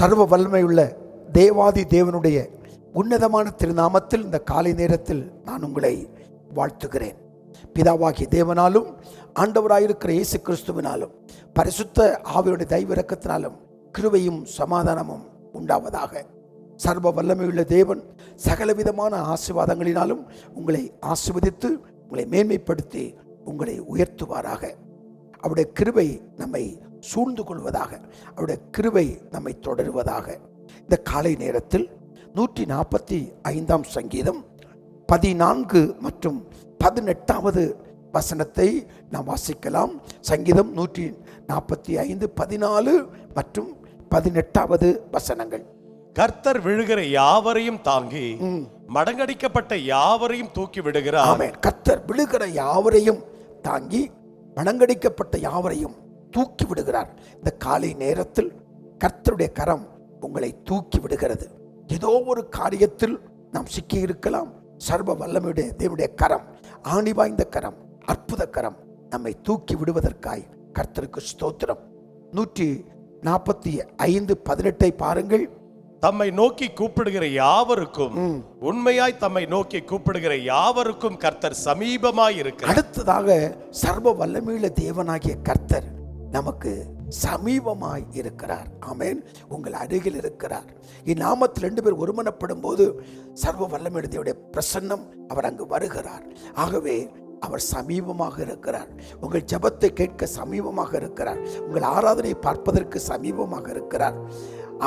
சர்வ வல்லமையுள்ள தேவாதி தேவனுடைய உன்னதமான திருநாமத்தில் இந்த காலை நேரத்தில் நான் உங்களை வாழ்த்துகிறேன். பிதாவாகிய தேவனாலும் ஆண்டவராயிருக்கிற இயேசு கிறிஸ்துவினாலும் பரிசுத்த ஆவியுடைய தெய்வ இரக்கத்தினாலும் கிருபையும் சமாதானமும் உண்டாவதாக. சர்வ வல்லமையுள்ள தேவன் சகலவிதமான ஆசீர்வாதங்களினாலும் உங்களை ஆசீர்வதித்து உங்களை மேன்மைப்படுத்தி உங்களை உயர்த்துவாராக. அவருடைய கிருபை நம்மை சூழ்ந்து கொள்வதாக. அவருடைய கிருபை நம்மை தொடருவதாக. இந்த காலை நேரத்தில் 145 சங்கீதம் 14 மற்றும் 18 வசனத்தை நாம் வாசிக்கலாம். சங்கீதம் 145 14 மற்றும் 18 வசனங்கள். கர்த்தர் விழுகிற யாவரையும் தாங்கி மடங்கடிக்கப்பட்ட யாவரையும் தூக்கி விடுகிறார். ஆமென். கர்த்தர் விழுகிற யாவரையும் தாங்கி மடங்கடிக்கப்பட்ட யாவரையும் தூக்கி விடுகிறார். இந்த காலை நேரத்தில் கர்த்தருடைய கரம் உங்களை தூக்கி விடுகிறது. ஏதோ ஒரு காரியத்தில் நாம் சிக்கி இருக்கலாம். சர்வ வல்லமையுடைய தேவனுடைய கரம், ஆணி வாய்ந்த கரம், அற்புத கரம் நம்மை தூக்கி விடுவதற்காய் கர்த்தருக்கு ஸ்தோத்திரம். 145 18 பாருங்கள். தம்மை நோக்கி கூப்பிடுகிற யாவருக்கும், உண்மையாய் தம்மை நோக்கி கூப்பிடுகிற யாவருக்கும் கர்த்தர் சமீபமாய் இருக்கிறார். அடுத்ததாக சர்வ வல்லமையுள்ள தேவனாகிய கர்த்தர் நமக்கு சமீபமாய் இருக்கிறார். ஆமென். உங்கள் அருகில் இருக்கிறார். இந்நாமத்தில் 2 பேர் ஒருமனப்படும் போது சர்வ வல்லமையுள்ள தேவனுடைய பிரசன்னம் அவர் அங்கு வருகிறார். ஆகவே அவர் சமீபமாக இருக்கிறார். உங்கள் ஜெபத்தை கேட்க சமீபமாக இருக்கிறார். உங்கள் ஆராதனை பார்ப்பதற்கு சமீபமாக இருக்கிறார்.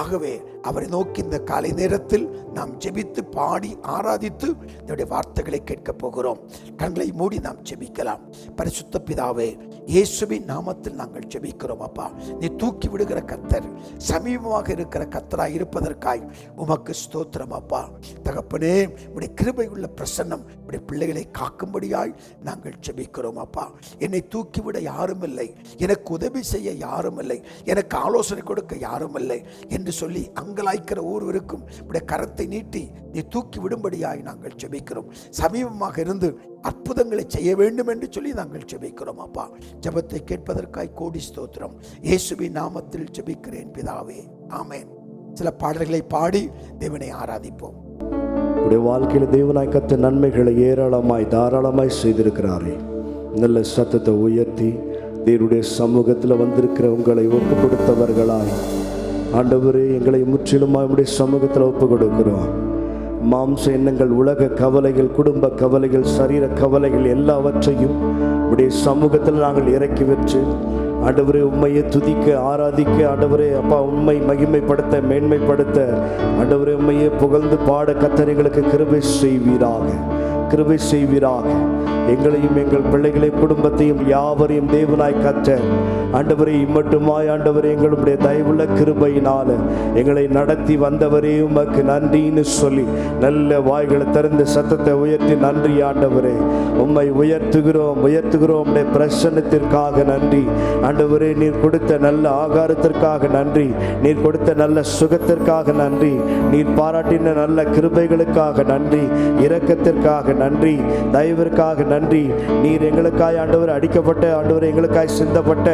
ஆகவே அவரை நோக்கி இந்த காலை நேரத்தில் நாம் ஜெபித்து பாடி ஆராதித்து என்னுடைய வார்த்தைகளை கேட்க போகிறோம். கண்களை மூடி நாம் ஜெபிக்கலாம். பரிசுத்த பிதாவே, இயேசுவின் நாமத்தில் நாங்கள் ஜெபிக்கிறோம். அப்பா, நீ தூக்கி விடுகிற கர்த்தர், சமீபமாக இருக்கிற கர்த்தராய் இருப்பதற்காய் உமக்கு ஸ்தோத்திரம். அப்பா தகப்பனே, உடைய கிருபை உள்ள பிரசன்னம் உடைய பிள்ளைகளை காக்கும்படியாய் நாங்கள் ஜெபிக்கிறோம். அப்பா, என்னை தூக்கிவிட யாரும் இல்லை, எனக்கு உதவி செய்ய யாரும் இல்லை, எனக்கு ஆலோசனை கொடுக்க யாரும் இல்லை என்று சொல்லி அங்கலாய்க்கிற ஒருவருக்கும் உடைய கரத்தை நீட்டி நீ தூக்கி விடும்படியாய் நாங்கள் ஜெபிக்கிறோம். சமீபமாக இருந்து அற்புதங்களை செய்ய வேண்டும் என்று சொல்லி நாங்கள் ஜெபிக்கிறோம். அப்பா, ஜெபத்தை கேட்பதற்காய் கோடி ஸ்தோத்திரம். இயேசுவின் நாமத்தில் ஜெபிக்கிறேன் பிதாவே, ஆமென். சில பாடல்களை பாடி தேவனை ஆராதிப்போம். உடைய வாழ்க்கையில் தேவனாய் கர்த்தர் நன்மைகளை ஏராளமாய் தாராளமாய் செய்திருக்கிறாரே. நல்ல சத்தத்தை உயர்த்தி தேவனுடைய சமூகத்தில் வந்திருக்கிற உங்களை ஒப்பு கொடுத்தவர்களாய், ஆண்டவரே, எங்களை முற்றிலுமாய் உடைய சமூகத்தில் ஒப்பு கொடுக்கிறோம். மாம்ச எண்ணங்கள், உலக கவலைகள், குடும்ப கவலைகள், சரீர கவலைகள் எல்லாவற்றையும் உடைய சமூகத்தில் நாங்கள் இறக்கி வச்சு, ஆண்டவரே, உண்மையை துதிக்க ஆராதிக்க, ஆண்டவரே அப்பா, உண்மை மகிமைப்படுத்த மேன்மைப்படுத்த, ஆண்டவரே, உண்மையை புகழ்ந்து பாட கர்த்தர் எங்களுக்கு கிருபை செய்வீராக, கிருபை செய்வீராக. எங்களையும் எங்கள் பிள்ளைகளை குடும்பத்தையும் யாவரையும் தேவனாய் கர்த்தர் ஆண்டவரே இம்மட்டுமாய், ஆண்டவரே, எங்களுடைய தயவுள்ள கிருபையினால எங்களை நடத்தி வந்தவரே உமக்கு நன்றின்னு சொல்லி நல்ல வாய்களை திறந்து சத்தத்தை உயர்த்தி நன்றி ஆண்டவரே, உம்மை உயர்த்துகிறோம் உயர்த்துகிறோம். உம்முடைய பிரசன்னத்திற்காக நன்றி ஆண்டவரே. நீர் கொடுத்த நல்ல ஆகாரத்திற்காக நன்றி, நீர் கொடுத்த நல்ல சுகத்திற்காக நன்றி, நீர் பாராட்டின நல்ல கிருபைகளுக்காக நன்றி, இரக்கத்திற்காக நன்றி, தயவிற்காக நன்றி. நீர் எங்களுக்காய் ஆண்டவர் அடிக்கப்பட்ட, ஆண்டவர் எங்களுக்காய் சிந்தப்பட்ட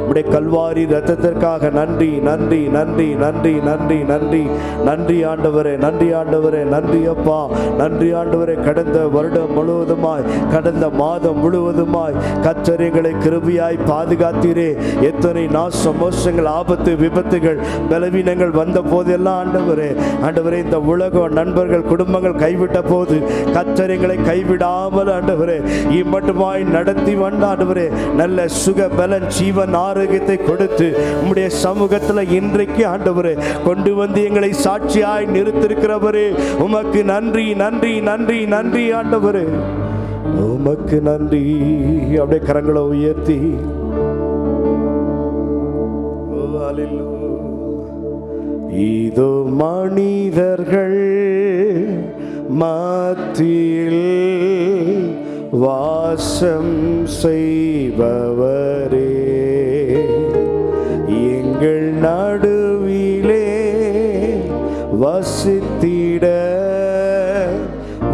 உடைய கல்வாரி ரத்தத்திற்காக நன்றி நன்றி நன்றி நன்றி நன்றி நன்றி நன்றி ஆண்டவரே, நன்றி ஆண்டவரே, நன்றி அப்பா, நன்றி ஆண்டவரே. கடந்த வருடம் முழுவதுமாய், கடந்த மாதம் முழுவதுமாய் கர்த்தர் எங்களை கிருபையாய் பாதுகாத்தீரே. எத்தனை நாசம், மோசங்கள், ஆபத்து, விபத்துகள், பலவீனங்கள் வந்த போதெல்லாம் ஆண்டவரே, ஆண்டவரே, இந்த உலகம், நண்பர்கள், குடும்பங்கள் கைவிட்ட போது கர்த்தர் எங்களை கைவிடாமல் ஆண்டவரே இம்மட்டுமாய் நடத்தி வந்த ஆண்டவரே, நல்ல சுக பலன், ஜீவன், ஆரோக்கியத்தை கொடுத்து உம்முடைய சமூகத்தில் இன்றைக்கு ஆண்டவரே கொண்டு வந்து எங்களை சாட்சியாய் நிறுத்திருக்கிறவரே, உமக்கு நன்றி நன்றி நன்றி நன்றி ஆண்டவரே, உமக்கு நன்றி. அப்படியே கரங்களை உயர்த்தி இதோ மனிதர்கள் மத்தியில் வாசம் செய்பவரே, எங்கள் நடுவிலே வசித்திட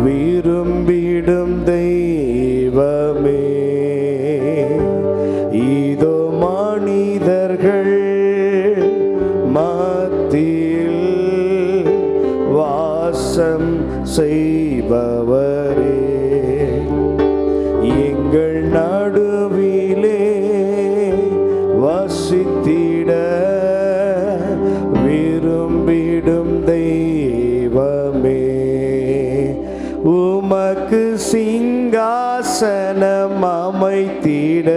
விரும்பிடும் தெய்வமே, இதோ மனிதர்கள் மத்தியில் செய்பவரே, எங்கள் நடுவிலே வசித்திட விரும்பிடும் தெய்வமே, உமக்கு சிங்காசனம் அமைத்திட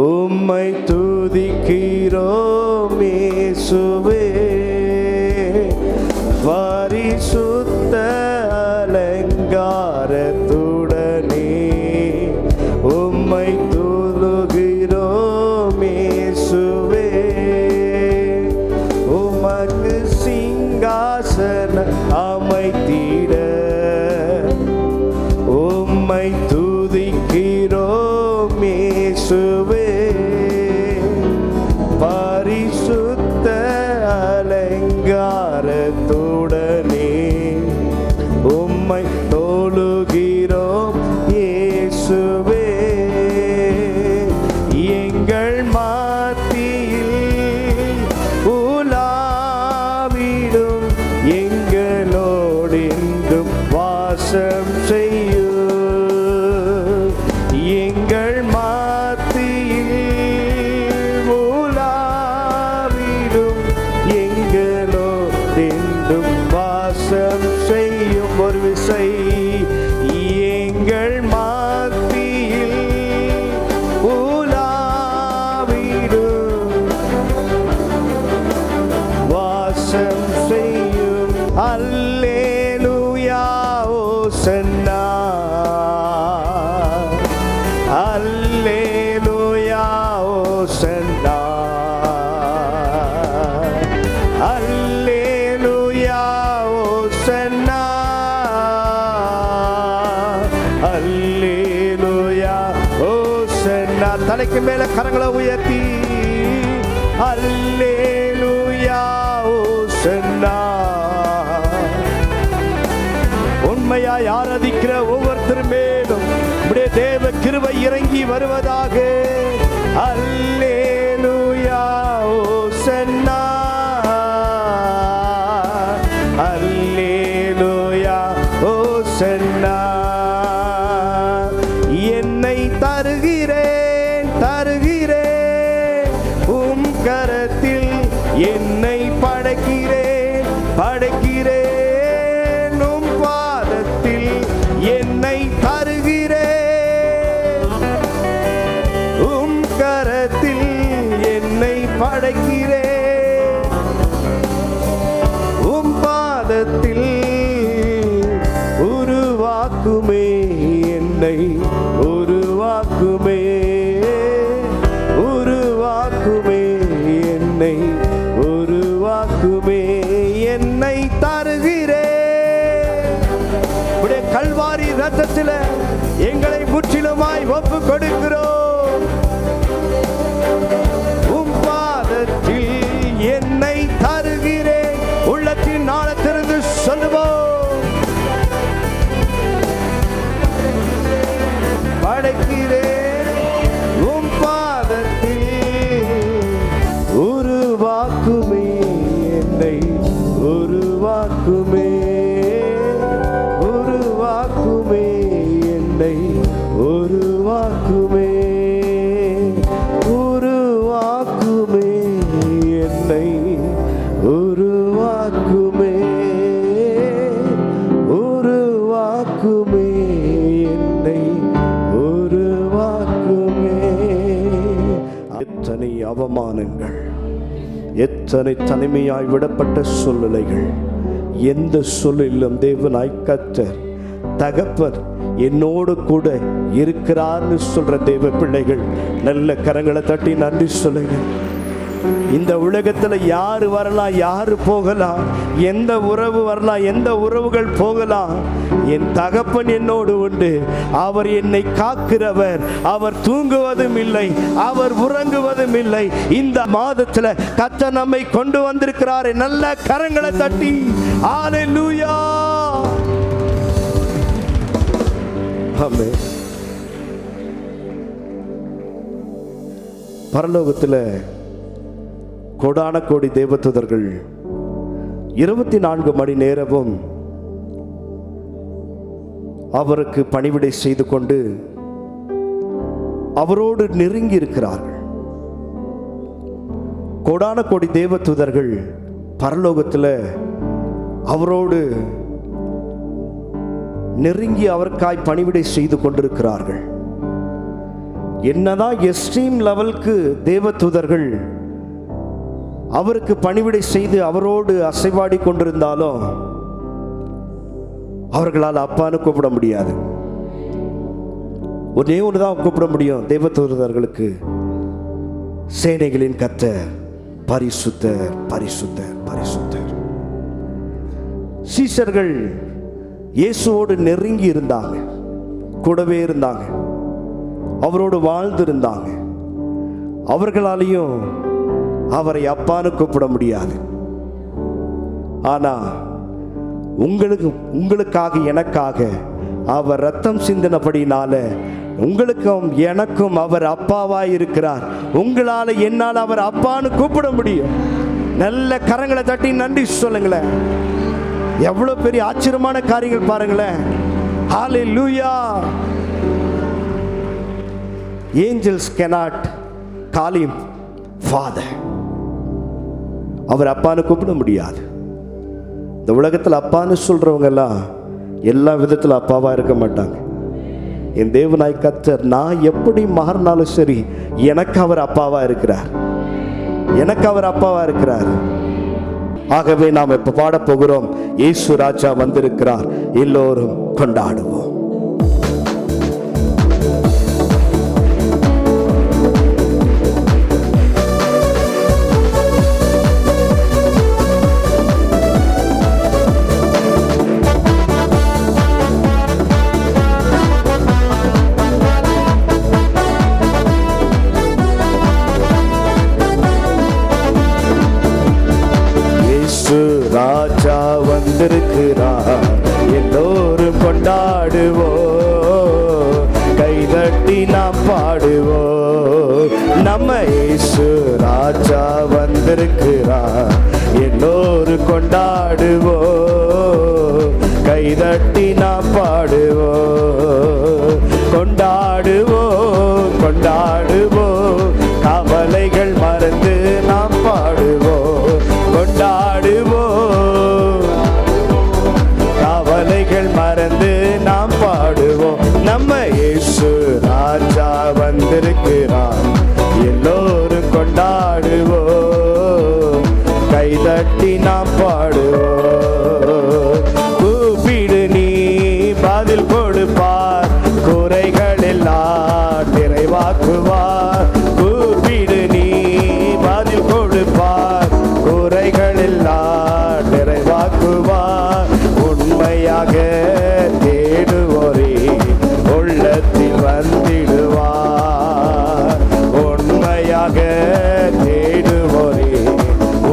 உம்மை துதிக்கிறோம் இயேசுவே. பரிசுத்த அலங்காரத்துடனே உம்மை துதிக்கிறோம் இயேசுவே. உமக்கு சிங்காசனம் அமைத்திட உம்மை துதிக்கிறோம் இயேசுவே. பரிசுத்த அலங்காரத்துடனே உம்மை தொழுகிறோம் இயேசுவே. எங்கள் மத்தியில் உலாவிடும் எங்களோடு என்றும் வாசம் செய்யும். எங்கள் மத்தியில் உலாவிடும் எங்களோடு என்றும் வாசம் செய்யும். ஒரு விசை எங்கள் மத்தியில் உலாவிடும் வாசம் செய்யும். அல்லேலூயா ஓசன்னா, அல்லேலூயா ஓசன்னா, அல்லேலூயா ஓசன்னா, அல்லேலூயா ஓசன்னா. தலைக்கு மேல கரங்களை உயர்த்தி அல்லேலூயா ஓசன்னா. உண்மையாய் ஆராதிக்கிற ஒவ்வொருத்தர் மேலும் உம்முடைய தேவ கிருபை இறங்கி வருவதாக. அல்லேலூயா ஓசன்னா, அல்லேலூயா ஓசன்னா. என்னை தருகிறேன் தருகிறேன் உம் கரத்தில், என்னை படைக்கிறேன் படைக்கிறேன் உம் பாதத்தில், என்னை தருகிறேன் உம் கரத்தில், என்னை படைக்கிறேன் உம் பாதத்தில். உருவாக்குமே என்னை உருவாக்குமே, உருவாக்குமே என்னை உருவாக்குமே. என்னை தருகிறேன். உடைய கல்வாரி ரத்தத்தில் எங்களை முற்றிலுமாய் ஒப்பு கொடுக்கிறோம். உம் பாதத்தில் என்னை தருகிறேன். உள்ளத்தின் ஆழத்திலிருந்து சொல்லுவோம். படைக்கிறேன் உம் பாதத்தில். உருவாக்குமே என்னை உருவாக்குமே, உருவாக்குமே என்னை உருவாக்குமே, உருவாக்குமே என்னை உருவாக்குமே, உருவாக்குமே என்னை உருவாக்குமே. எத்தனை அவமானங்கள், எத்தனை தனிமையாய் விடப்பட்ட சூழ்நிலைகள், எந்த சூழலிலும் தேவனாய் கர்த்தர் தகப்பர் என்னோடு கூட இருக்கிறார்னு சொல்ற தேவ பிள்ளைகள் நல்ல கரங்களை தட்டி நன்றி சொல்லுங்க. இந்த உலகத்துல யாரு வரலாம், யாரு போகலாம், எந்த உறவு வரலாம், எந்த உறவுகள் போகலாம், என் தகப்பன் என்னோடு உண்டு. அவர் என்னை காக்கிறவர். அவர் தூங்குவதும் இல்லை, அவர் உறங்குவதும் இல்லை. இந்த மாதத்துல கர்த்தர் நம்மை கொண்டு வந்திருக்கிறார். நல்ல கரங்களை தட்டி ஹல்லேலூயா. ஆமென். பரலோகத்துல கோடான கோடி தேவதூதர்கள் 24 மணி நேரமும் அவருக்கு பணிவிடை செய்து கொண்டு அவரோடு நெருங்கி இருக்கிறார்கள். கோடான கோடி தேவதூதர்கள் பரலோகத்தில் அவரோடு நெருங்கி அவருக்காய் பணிவிடை செய்து கொண்டிருக்கிறார்கள். என்னதான் எக்ஸ்ட்ரீம் லெவலுக்கு தேவதூதர்கள் அவருக்கு பணிவிடை செய்து அவரோடு அசைவாடி கொண்டிருந்தாலும் அவர்களால் அப்பான்னு கூப்பிட முடியாது. ஒரே ஒன்று தான் கூப்பிட முடியும் தேவதூதர்களுக்கு, சேனைகளின் கர்த்தர் பரிசுத்தர் பரிசுத்தர் பரிசுத்தர். சீஷர்கள் இயேசுவோடு நெருங்கி இருந்தாங்க, கூடவே இருந்தாங்க, அவரோடு வாழ்ந்து இருந்தாங்க. அவர்களாலையும் அவரை அப்பான்னு கூப்பிட முடியாது. ஆனா உங்களுக்காக எனக்காக அவர் ரத்தம் சிந்தினபடினால உங்களுக்கும் எனக்கும் அவர் அப்பாவாய் இருக்கிறார். உங்களால என்னால் அவர் அப்பான்னு கூப்பிட முடியும். நல்ல கரங்களை தட்டி நன்றி சொல்லுங்களேன். எவ்வளவு பெரிய ஆச்சரியமான காரியங்கள் பாருங்களேன். ஹல்லேலூயா. Angels cannot call him father. அவர் அப்பான்னு கூப்பிட முடியாது. இந்த உலகத்தில் அப்பான்னு சொல்றவங்க எல்லாம் எல்லா விதத்தில் அப்பாவா இருக்க மாட்டாங்க. என் தேவனாய் கர்த்தர் நான் எப்படி மாறினாலும் சரி எனக்கு அவர் அப்பாவா இருக்கிறார், எனக்கு அவர் அப்பாவா இருக்கிறார். ஆகவே நாம் இப்ப பாட போகிறோம், இயேசு ராஜா வந்திருக்கிறார், எல்லோரும் கொண்டாடுவோம். ராஜா வந்திருக்கிறார், எல்லோரும் கொண்டாடுவோம், கைதட்டி நாம் பாடுவோம். நம்ம இயேசு ராஜா வந்திருக்கிறார், எல்லோரும் கொண்டாடுவோம், கைதட்டி நாம் பாடுவோம். கொண்டாடுவோம் கொண்டாடுவோம், கவலைகள் மறந்து நாம் பாடுவோம். கொண்டாடுவோம், கவலைகள் மறந்து நாம் பாடுவோம். நம்ம இயேசு ராஜா வந்திருக்கிறார், எல்லோரும் கொண்டாடுவோம், கைதட்டி நாம் பாடுவோம். கூப்பிடு நீ பதில் கொடுப்பார், குறைகள் எல்லாம் நிறைவாக்குவார். கூப்பிடு நீ பதில் கொடுப்பார், குறைகள் எல்லாம் நிறைவாக்குவார். உண்மையாக தேடுவோரே உள்ளத்தில் வந்திடுவார். உண்மையாக தேடுவோரே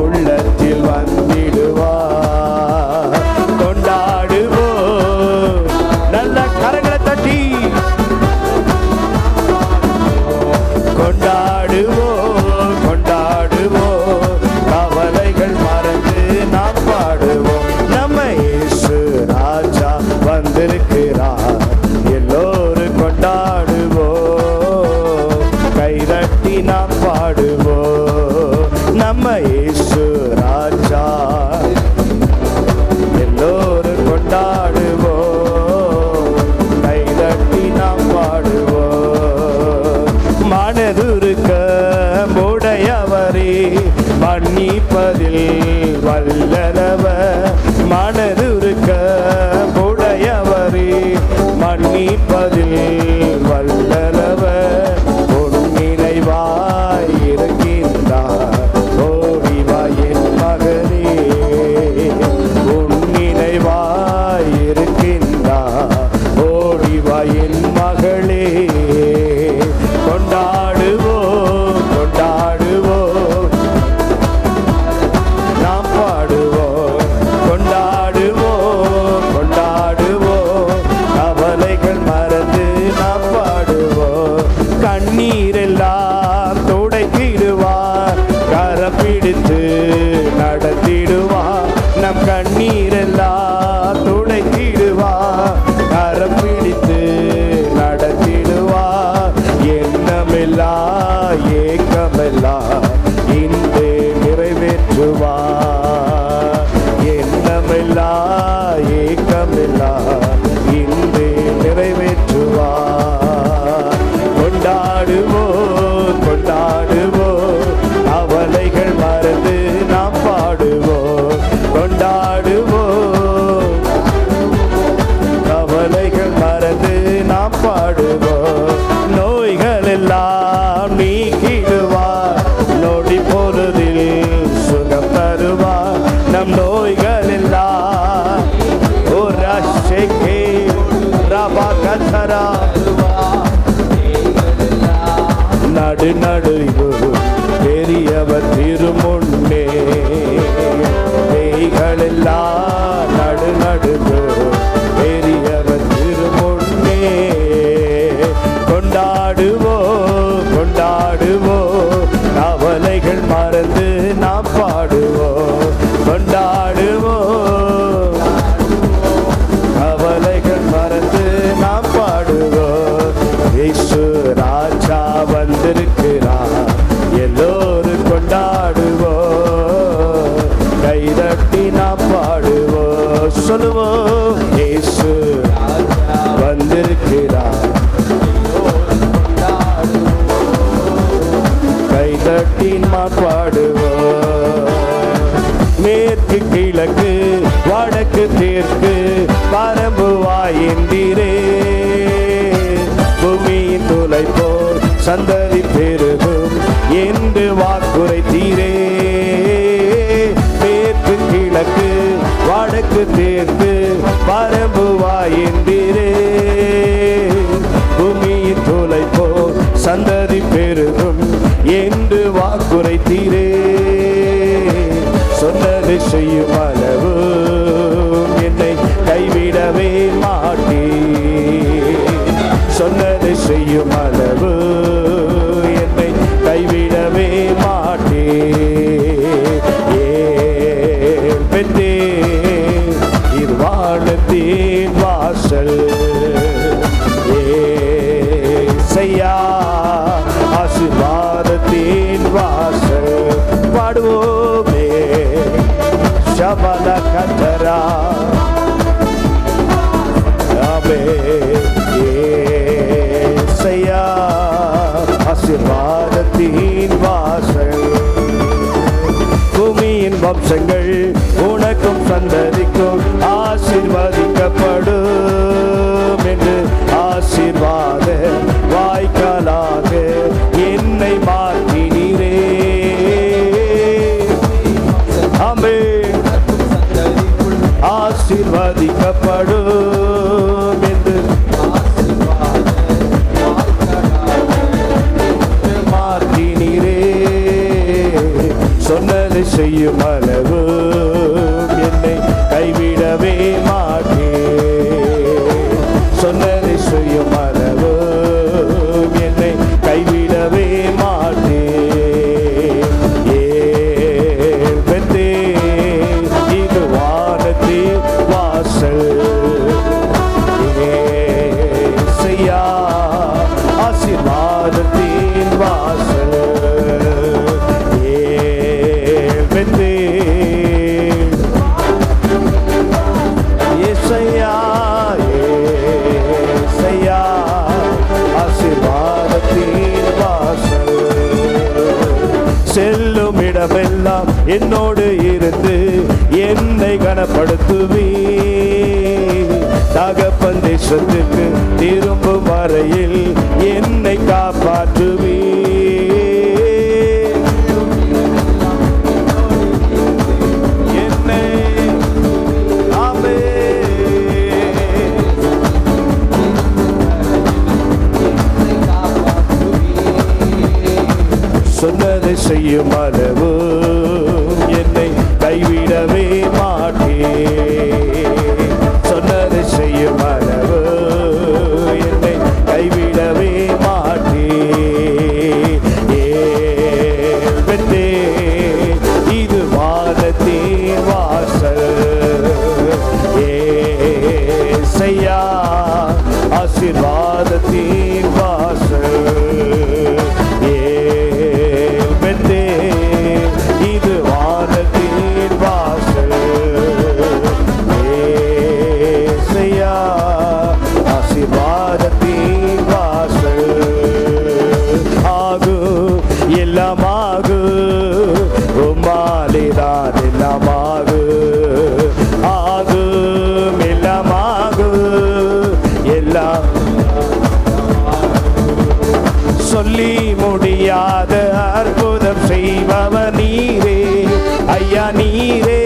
உள்ளத்தில் வந்திடுவார். கொண்டாடுவோம், நல்ல கரங்களை தட்டி கொண்டாடுவோம் கொண்டாடுவோம், கவலைகள் மறந்து நாம் பாடுவோம். நம்ம இயேசு ராஜா வந்திருக்கிறார், எல்லோரும் கொண்டாடுவோம், கைதட்டி நாம் பாடுவோம். நம்ம இயேசு ராஜா எல்லோரும் கொண்டாடுவோம், கைதட்டி நாம் பாடுவோம். மனதுருக்க உடையவரே மன்னிப்பதில் வல்லவர். மனதுருக்க உடையவரே மன்னிப்பதில் வல்லவர். உன் நினைவாய் இருக்கின்றார், ஓடிவா என் மகனே. உன் நினைவாய் இருக்கின்றார், ஓடிவா என் மகளே. கொண்டாடுவோம் கொண்டாடுவோம், இன்று நிறைவேற்றுவார். எண்ணமில்லா ஏக்கமில்லா இன்று நிறைவேற்றுவார். கொண்டாடுவோம் கொண்டாடுவோம், கவலைகள் மறந்து நாம் பாடுவோம். கொண்டாடுவோம், கவலைகள் மறந்து நாம் பாடுவோம். நோய்கள் எல்லாம் நீக்கிடுவார், நொடி பொழுதில் சுகம் தருவார். நம் நோய்கள் எல்லாம் ஒரு ரஷைக்கே ரபா கத்தரா நடு நடுவு பெரியவர் திருமுன்னே பேய்கள் எல்லாம் நடு நடுவு பெரியவர் திருமுன்னே. கொண்டாடுவோம் கொண்டாடுவோம், கவலைகள் மறந்து நாம் பாடுவோம். கொண்டாடுவோம், கவலைகள் மறந்து நாம் பாடுவோம். இயேசு ராஜா வந்திருக்கிறார், எல்லோரும் கொண்டாடுவோம். கைதட்டி நாம் பாடுவோம், சொல்லுவோம். இயேசு வந்திருக்கிறார், கைதட்டி நாம் பாடுவோம். மேற்கு கிழக்கு வடக்கு தெற்கு பரம்புவாய் என்றீரே, பூமியின் துளை போல் சந்ததி பெருகும் என்று வாக்குரைத்தீரே. மேற்கு கிழக்கு வடக்கு தெற்கு பரம்புவாய் என்றீரே, பூமியின் துளை போல் சந்ததி பெருகும் என்று வாக்குரைத்தீரே. சொன்னது செய்யும் அளவு என்னை கைவிடவே மாட்டே, சொன்னது செய்யும் அளவு என்னை கைவிடவே மாட்டே. பெற்றே இது வானத்தின் வாசல், ஏசையா ஆசீர்வாதத்தின் வாசல். பாடுவோமே ஷபல கத்தரா அபே ஏசையா ஆசீர்வாதத்தின் வாசல். பூமியின் வம்சங்கள் உனக்கும் சந்ததிக்கும் ஆசீர்வதிக்கப்படும் என்று ஆசீர்வாத வாய்க்காலாக என்னை மாற்றினீரே. ஆமென். ஆசீர்வதிக்கப்படும் என்று மாற்றினீரே. சொன்னது செய்யும் அளவு என்னை கைவிடவே மாட்டே, சொன்னது செய்யும் அளவு என்னை கைவிடவே மாட்டே. ஏற்பே இது வானத்தின் வாசல், ஏசையா ஆசீர்வாதத்தின் வாசல். ஏசையா ஏசையா ஆசீர்வாதத்தின் வாசல். செல்லும் இடமெல்லாம் என்னோடு இருந்து என்னை கனப்படுத்துவே. தகப்பன் தேசத்துக்கு திரும்பும் வரையில் என்னை காப்பாற்றுவே. என்னை சொன்னதை செய்யும் அளவு என்னை கைவிடவே மாட்டே, சொன்னதை செய்யும் அளவு என்னை கைவிடவே மாட்டே. ஏற்பே இது வானத்தின் வாசல், ஏசையா ஆசீர்வாதத்தின் வாசல். ஏற்பே எல்லாமாகு உம்மாலேதான் எல்லாமாகு ஆகும் எல்லாமாகு எல்லாம் சொல்லி முடியாத அற்புதம் செய்பவர் நீரே ஐயா நீரே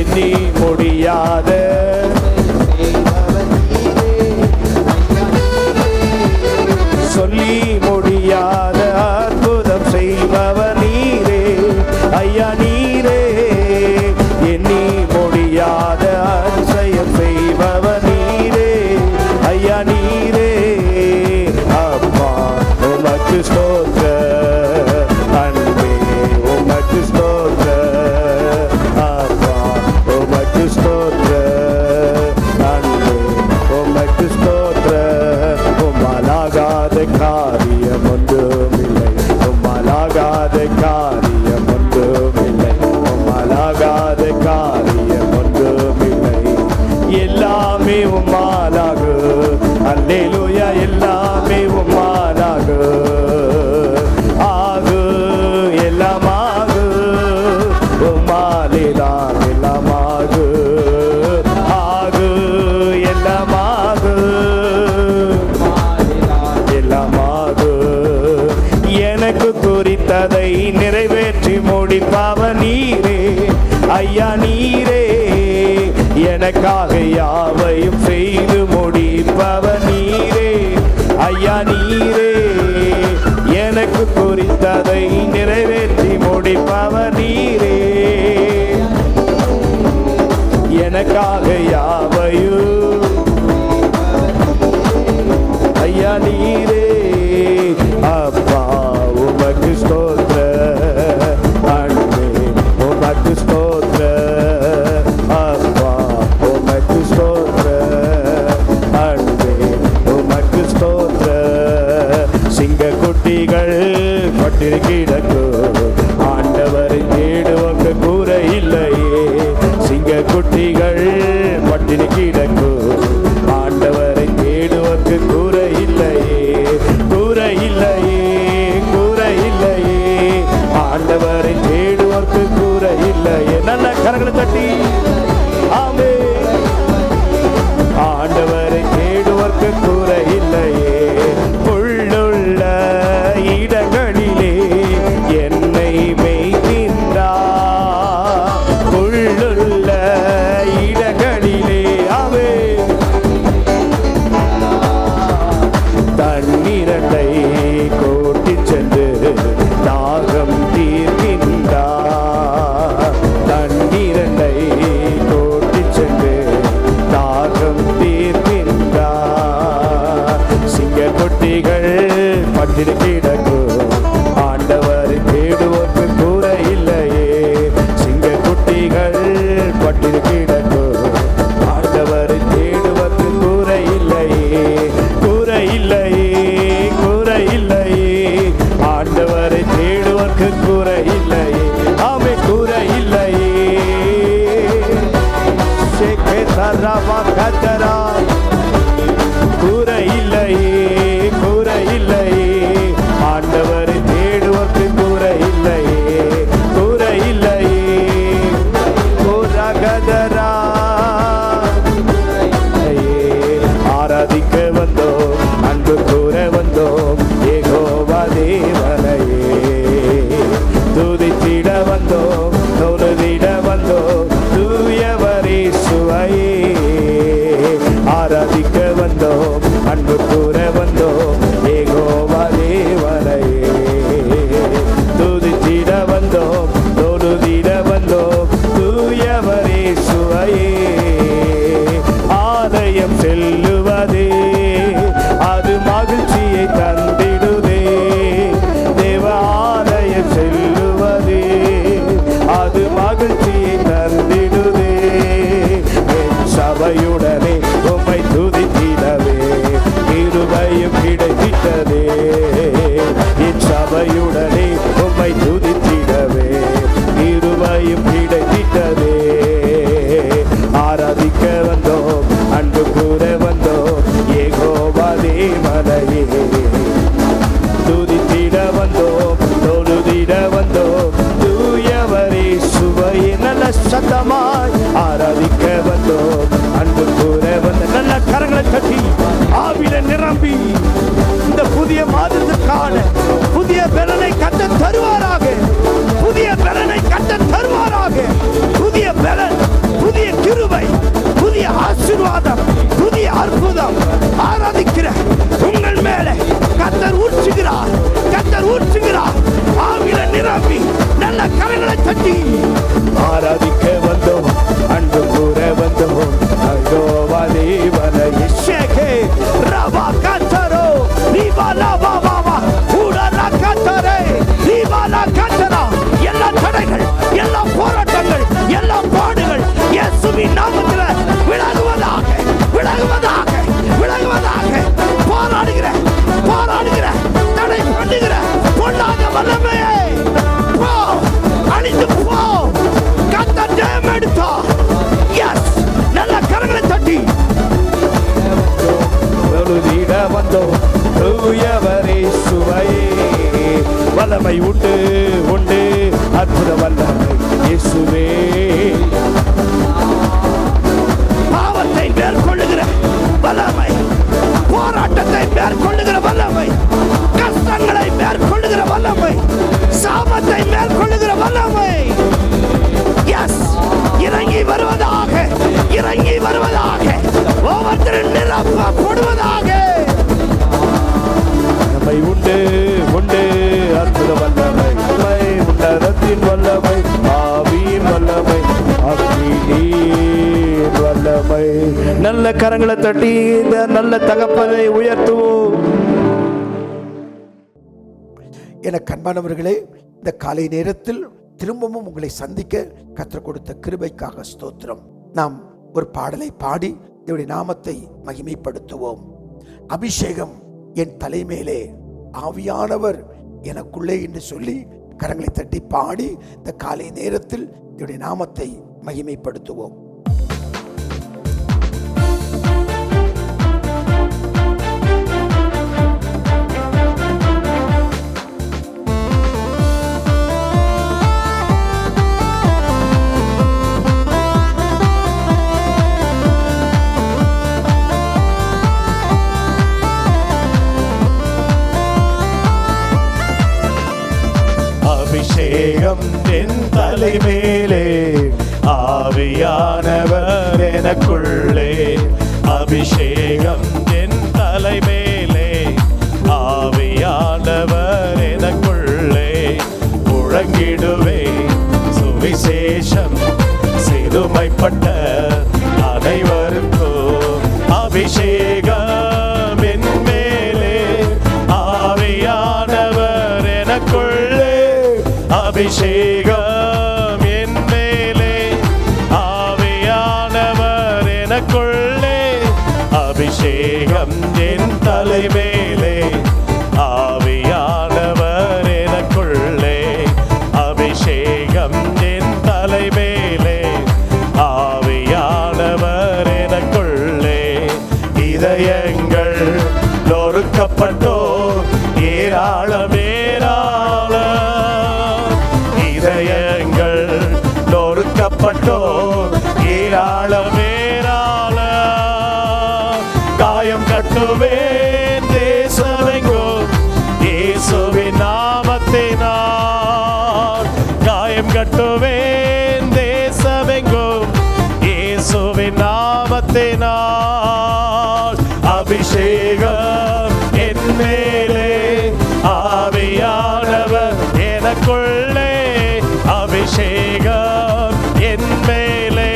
எண்ணி முடியாத சொல்லி முடியாத அற்புதம் செய்பவர் நீரே ஐயா நீரே எண்ணி முடியாத அதிசயம் செய்பவர் நீரே ஐயா நீரே அப்பா உமக்கு ஸ்தோத்திர அன்பே உமக்கு ஸ்தோத்திர அப்பா உமக்கு ஸ்தோத்திர அன்பே உமக்கு ஸ்தோத்திர உம்மாலாகாத காரியம் ஒன்றுமில்லை உம்மாலாகாத காரியம் ஒன்றுமில்லை உம்மாலாகாத காரியம் ஒன்றுமில்லை எல்லாமே உம்மாலாகு அல்லேலூயா எல்லாமே உம்மாலாகு ஆகு எல்லாமாகு உம்மாலேதான் எல்லாமாகு ஆகு எல்லாமாகு எல்லாமாகு எனக்கு குறித்ததை நிறைவேற்றி முடிப்பவர் நீரே ஐயா நீரே எனக்காக யாவையும் செய்து முடிப்பவர் நீரே ஐயா நீரே எனக்கு குறித்ததை நிறைவேற்றி முடிப்பவர் நீரே எனக்காக யாவையும் ஐயா நீரே அப்பா உமக்கு ஸ்தோத்திர அன்பே உமக்கு ஸ்தோத்திர அப்பா உமக்கு ஸ்தோத்திர அன்பே உமக்கு ஸ்தோத்திர சிங்க குட்டிகள் பட்டினி கிடக்கும் ஆண்டவரை தேடுவங்க கூற இல்லையே சிங்க குட்டிகள் பட்டினி கிடக்கும் ஆண்டவரை தேடுவங்க கூற இல்லையே கூற இல்லையே கூற இல்லையே ஆண்டவரை தேடுவங்க கூற இல்லையே நல்ல கரங்களை தட்டி ஆமே ஆண்டவரை தேடுவங்க கூற இல்லையே உள்ளுள்ள இடங்களிலே என்னை மேய்க்கின்றார் உள்ளுள்ள இடங்களிலே அவே தட்டி ஆராதிக்க வந்தோம், அன்பு கூற வந்தோம். ஐயோவா தேவனை இஷேகே ரவா கத்தரோ ரிவாலா வாவா ஊடலா கத்தரே ரிவாலா கத்தரா. எல்லா தடைகள், எல்லா போராட்டங்கள், எல்லா பாடுகள் இயேசுவின் நாமத்தில் விலகுவதாக, விலகுவதாக, விலகுவதாக. போராடுகிற தடை பண்ணுகிற பொல்லாத வல்லமையே போ, அழிந்து போ. கர்த்தர் ஜெயம் எடுத்தார். எஸ், நல்ல கரங்களை தட்டி தொழுதிட வந்தோம் தூயவரே சுவையே. வல்லமை உண்டு உண்டு, அற்புத வல்லமை இயேசுவே. பாவத்தை மேற்கொள்ளுகிற வல்லமை, போராட்டத்தை மேற்கொள்ளுகிற வல்லமை, கஷ்டங்களை மேற்கொள்ளுகிற வல்லமை, சாபத்தை மேற்கொள்ளுகிற வல்லமை எஸ் இறங்கி வருவதாக, இறங்கி வருவதாக, ஒவ்வொருத்தரும் நிரப்பப்படுவதாக. நம்மை உண்டு உண்டு, அற்புத வல்லமை, உன்னதத்தின் வல்லமை, ஆவியின் வல்லமை, அக்கினியின் வல்லமை. நல்ல கரங்களை தட்டி இந்த நல்ல தகப்பனை உயர்த்துவோம். என கண்பானவர்களே, இந்த காலை நேரத்தில் திரும்பவும் உங்களை சந்திக்க கற்றுக் கொடுத்த கிருபைக்காக ஸ்தோத்திரம். நாம் ஒரு பாடலை பாடி தேவனுடைய நாமத்தை மகிமைப்படுத்துவோம். அபிஷேகம் என் தலைமேலே, ஆவியானவர் எனக்குள்ளே என்று சொல்லி கரங்களை தட்டி பாடி இந்த காலை நேரத்தில் தேவனுடைய நாமத்தை மகிமைப்படுத்துவோம். அபிஷேகம் என் தலைமேலே, ஆவியானவர் எனக்குள்ளே. அபிஷேகம் என் தலைமேலே, ஆவியானவர் எனக்குள்ளே. முழங்கிடுவே சுவிசேஷம் சிறுமைப்பட்ட அனைவருக்கும். அபிஷேகம் என் மேலே, ஆவியானவர் எனக்குள்ளே. அபிஷேகம் என் மேலே, ஆவியானவர் எனக்குள்ளே. அபிஷேகம் என் தலைமேலே, ஆவியானவர் எனக்குள்ளே. அபிஷேகம் என் தலைமேலே, ஆவியானவர் எனக்குள்ளே. இதயங்கள் நொறுக்கப்பட்டோ ஏராளம் இதயங்கள் நொறுக்கப்பட்டோ ஏராளம் காயம் கட்டுவேன் தேசமெங்கும் இயேசுவின் நாமத்தினால். காயம் கட்டுவேன் தேசமெங்கும் இயேசுவின் நாமத்தினால். அபிஷேகம் என் மேலே, ஆவியானவர் எனக்குள்ளே. அபிஷேகம் என் மேலே,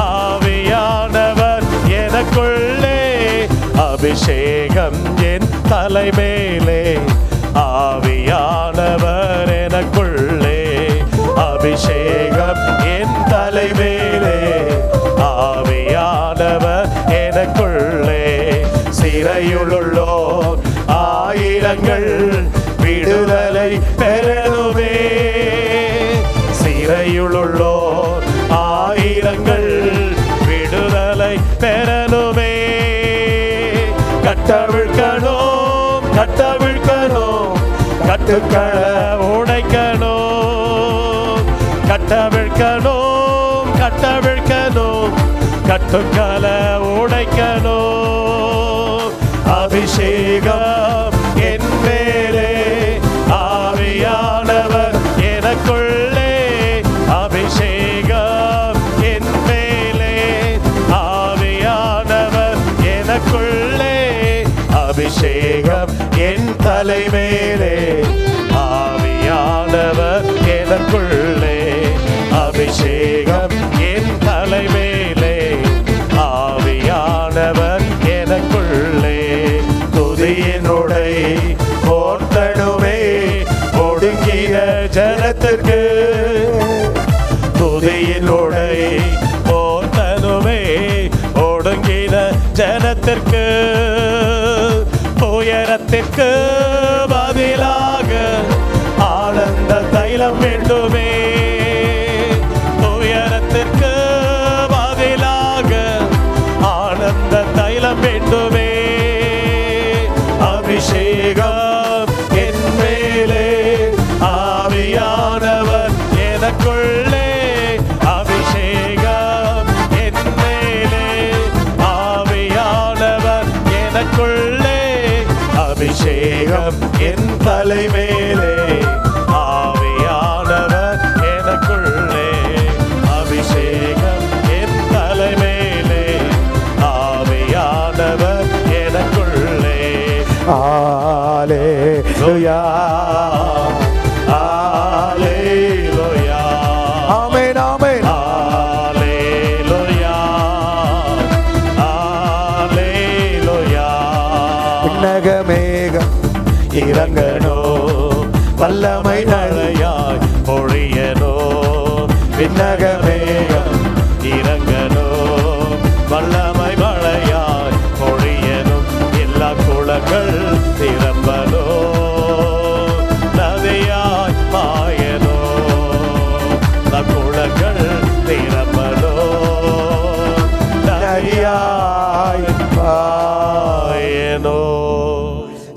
ஆவியானவர் எனக்குள்ளே. அபிஷேகம் என் தலைமேலே, ஆவியானவர் எனக்குள்ளே. அபிஷேகம் என் தலைமேலே, ஆவியானவர் எனக்குள்ளே. சிறையுள்ளோர் ஆயிரங்கள் விடுதலை பெறணுமே. சிறையுள்ளோர் ஆயிரங்கள் விடுதலை பெறணுமே. கட்டவிழ்க்கணும் கட்டவிழ்க்கணும், கட்டுக்களை உடைக்கணும். கட்டவிழ்க்கணும் கட்டவிழ்க்கணும், கட்டுக்களை உடைக்கணும். அபிஷேகம் என் மேலே, ஆவியானவர் எனக்குள்ளே. அபிஷேகம் என் மேலே, ஆவியானவர் எனக்குள்ளே. அபிஷேகம் என் தலைமேலே, ஆவியானவர் எனக்குள்ளே. அபிஷேகம் என் தலைமேலே, ஆவியானவர் எனக்குள்ளே. துதியினுடை போர்த்தடுவே ஒடுங்கின ஜனத்திற்கு, துதியினுடை போர்த்தனுமே ஒடுங்கின ஜனத்திற்கு. உயரத்திற்கு பதிலாக ஆனந்த தைலம் வேண்டுமே, உயரத்திற்கு பதிலாக ஆனந்த தைலம் வேண்டுமே. அபிஷேகம் என் மேலே, ஆவியானவர் எனக்குள்ளே. அபிஷேகம் என் மேலே, ஆவியானவர் எனக்குள்ளே. அபிஷேகம் என் தலைமேலே, ஆவியானவர் எனக்குள்ளே. அபிஷேகம் என் தலைமேலே, ஆவியானவர் எனக்குள்ளே. ஹalleluya, ஹalleluya, ஆமென் ஆமென். ஹalleluya, ஹalleluya. விண்ணகமேகம் இறங்கனோ, வல்லமை மழையாய் பொழியனோ. விண்ணகமேகம் இறங்கனோ, வல்லமை மழையாய் பொழியனும். எல்லா குளங்கள் திறம்பனோ, நதியாய் பாயனோ. குளங்கள் திறம்பனோ, நதியாய் பாயனோ.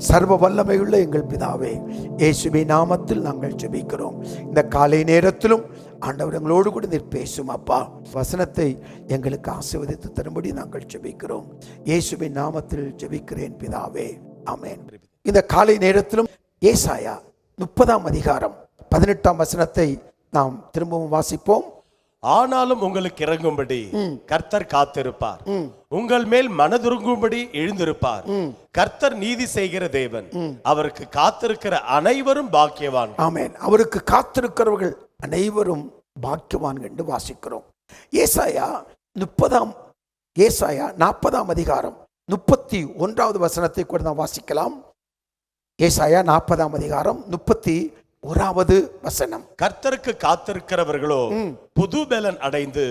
சர்வ வல்லமையுள்ள எங்கள் பிதாவே, இயேசுவின் நாமத்தில் நாங்கள் ஜெபிக்கிறோம். இந்த காலை நேரத்திலும் ஆண்டவர் எங்களோடு கூட நீர் பேசும் அப்பா. வசனத்தை எங்களுக்கு ஆசீர்வதித்து தரும்படி நாங்கள் ஜெபிக்கிறோம். இயேசுவின் நாமத்தில் ஜெபிக்கிறேன் பிதாவே, ஆமென். இந்த காலை நேரத்திலும் ஏசாயா 30ஆம் அதிகாரம் 18ஆம் வசனத்தை நாம் திரும்பவும் வாசிப்போம். ஆனாலும் உங்களுக்கு இறங்கும்படி கர்த்தர் காத்திருப்பார், உங்கள் மேல் மனதுருங்கும்படி எழுந்திருப்பார். கர்த்தர் நீதி செய்கிற தேவன், அவருக்கு காத்திருக்கிற அனைவரும் பாக்கியவான். ஆமென். அவருக்கு காத்திருக்கிறவர்கள் அனைவரும் பாக்கியவான் என்று வாசிக்கிறோம். ஏசாயா 40ஆம் அதிகாரம் 31வது வசனத்தை கூட நாம் வாசிக்கலாம். ஏசாயா 40ஆம் அதிகாரம் 31வது வசனம். கர்த்தருக்கு காத்திருக்கிறவர்களோ புது பலன் அடைந்து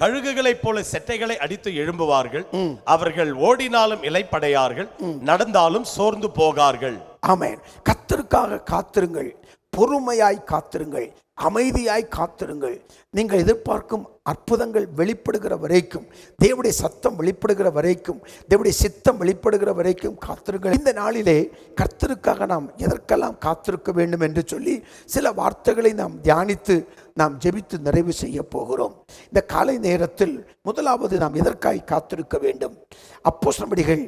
கழுகுகளைப் போல செட்டைகளை அடித்து எழும்புவார்கள். அவர்கள் ஓடினாலும் இளைப்படையார்கள், நடந்தாலும் சோர்ந்து போகார்கள். ஆமென். கர்த்தருக்காக காத்திருங்கள், பொறுமையாய் காத்திருங்கள், அமைதியாய் காத்திருங்கள். நீங்கள் எதிர்பார்க்கும் அற்புதங்கள் வெளிப்படுகிற வரைக்கும், தேவனுடைய சத்தம் வெளிப்படுகிற வரைக்கும், தேவனுடைய சித்தம் வெளிப்படுகிற வரைக்கும் காத்திருங்கள். இந்த நாளிலே கர்த்தருக்காக நாம் எதற்கெல்லாம் காத்திருக்க வேண்டும் என்று சொல்லி சில வார்த்தைகளை நாம் தியானித்து நாம் ஜெபித்து நிறைவு செய்ய போகிறோம். இந்த காலை நேரத்தில் முதலாவது நாம் எதற்காய் காத்திருக்க வேண்டும்? அப்போஸ்தலர் நடபடிகள்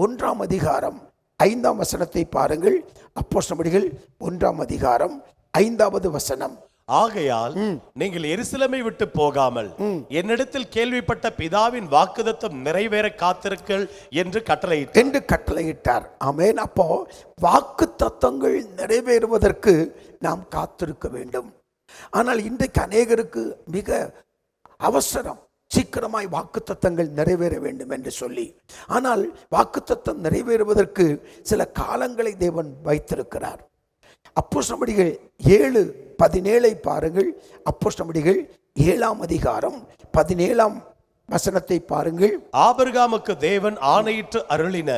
1ஆம் அதிகாரம் 5ஆம் வசனத்தை பாருங்கள். அப்போஸ்தலர் நடபடிகள் 1ஆம் அதிகாரம் 5வது வசனம். ஆகையால் நீங்கள் எருசலேமை விட்டு போகாமல் என்னிடத்தில் கேள்விப்பட்ட பிதாவின் வாக்குத்தத்தம் நிறைவேற காத்திருங்கள் என்று கட்டளையிட்டார். ஆமென். அப்போ வாக்குத்தத்தங்கள் நிறைவேறுவதற்கு நாம் காத்திருக்க வேண்டும். ஆனால் இன்றைக்கு அநேகருக்கு மிக அவசரம், சீக்கிரமாய் வாக்குத்தத்தங்கள் நிறைவேற வேண்டும் என்று சொல்லி. ஆனால் வாக்குத்தத்தம் நிறைவேறுவதற்கு சில காலங்களை தேவன் வைத்திருக்கிறார். அப்போஸ்தலர் நடபடிகள் 7:17 பாருங்கள். அப்போஸ்தலர் நடபடிகள் 7ஆம் அதிகாரம் 17ஆம் வசனத்தை பாருங்கள். ஆபிரகாமுக்கு தேவன் ஆணையிட்டு அருளின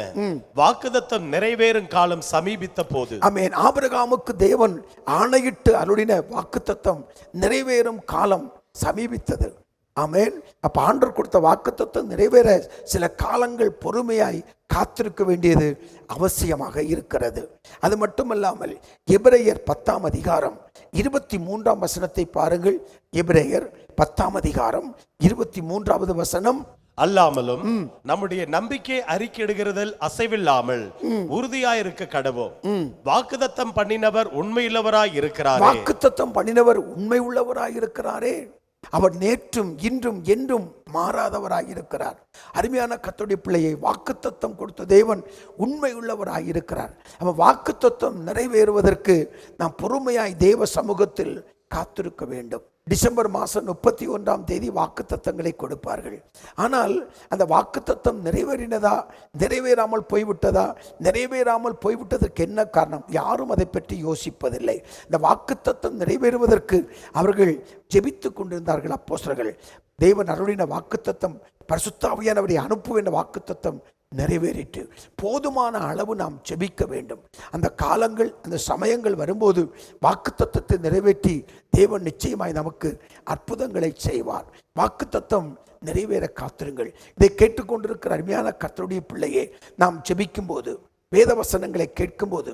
வாக்குத்தத்தம் நிறைவேறும் காலம் சமீபித்த போது. ஆமென். ஆபிரகாமுக்கு தேவன் ஆணையிட்டு அருளின வாக்குத்தத்தம் நிறைவேறும் காலம் சமீபித்தது. ஆமென். அப்ப ஆண்டவர் கொடுத்த வாக்குத்தத்தம் நிறைவேற சில காலங்கள் பொறுமையாய் காத்திருக்க வேண்டியது அவசியமாக இருக்கிறது. அது மட்டுமல்லாமல் எபிரேயர் 10ஆம் அதிகாரம் 23ஆம் வசனத்தை பாருங்கள். எபிரேயர் 10ஆம் அதிகாரம் 23வது வசனம். அல்லாமலும் நம்முடைய நம்பிக்கை அறிக்கையிடுகிறதில் அசைவில்லாமல் உறுதியாயிருக்க கடவோம். வாக்குத்தத்தம் பண்ணினவர் உண்மையுள்ளவராய் இருக்கிறாரே. வாக்குத்தத்தம் பண்ணினவர் உண்மை உள்ளவராய் இருக்கிறாரே. அவர் நேற்றும் இன்றும் என்றும் மாறாதவராயிருக்கிறார். அருமையான கர்த்தருடைய பிள்ளையை, வாக்குத்தத்தம் கொடுத்த தேவன் உண்மை உள்ளவராயிருக்கிறார். அவர் வாக்குத்தத்தம் நிறைவேறுவதற்கு நாம் பொறுமையாய் தேவ சமூகத்தில் காத்திருக்க வேண்டும். டிசம்பர் மாதம் 31ஆம் தேதி வாக்குத்தத்தங்களை கொடுப்பார்கள். ஆனால் அந்த வாக்குத்தத்தம் நிறைவேறினதா, நிறைவேறாமல் போய்விட்டதா? நிறைவேறாமல் போய்விட்டதற்கு என்ன காரணம்? யாரும் அதை பற்றி யோசிப்பதில்லை. இந்த வாக்குத்தத்தம் நிறைவேறுவதற்கு அவர்கள் ஜெபித்து கொண்டிருந்தார்கள் அப்போஸ்தலர்கள். தேவன் அருளின வாக்குத்தத்தம், பரிசுத்த ஆவியானவரை அனுப்புவேன் வாக்குத்தத்தம் நிறைவேறிட்டு போதுமான அளவு நாம் ஜெபிக்க வேண்டும். அந்த காலங்கள், அந்த சமயங்கள் வரும்போது வாக்குத்தத்தத்தை நிறைவேற்றி தேவன் நிச்சயமாய் நமக்கு அற்புதங்களை செய்வார். வாக்குத்தத்தம் நிறைவேற காத்திருங்கள். இதை கேட்டுக்கொண்டிருக்கிற அருமையான கர்த்தருடைய பிள்ளையே, நாம் ஜெபிக்கும் போது, வேத வசனங்களை கேட்கும்போது,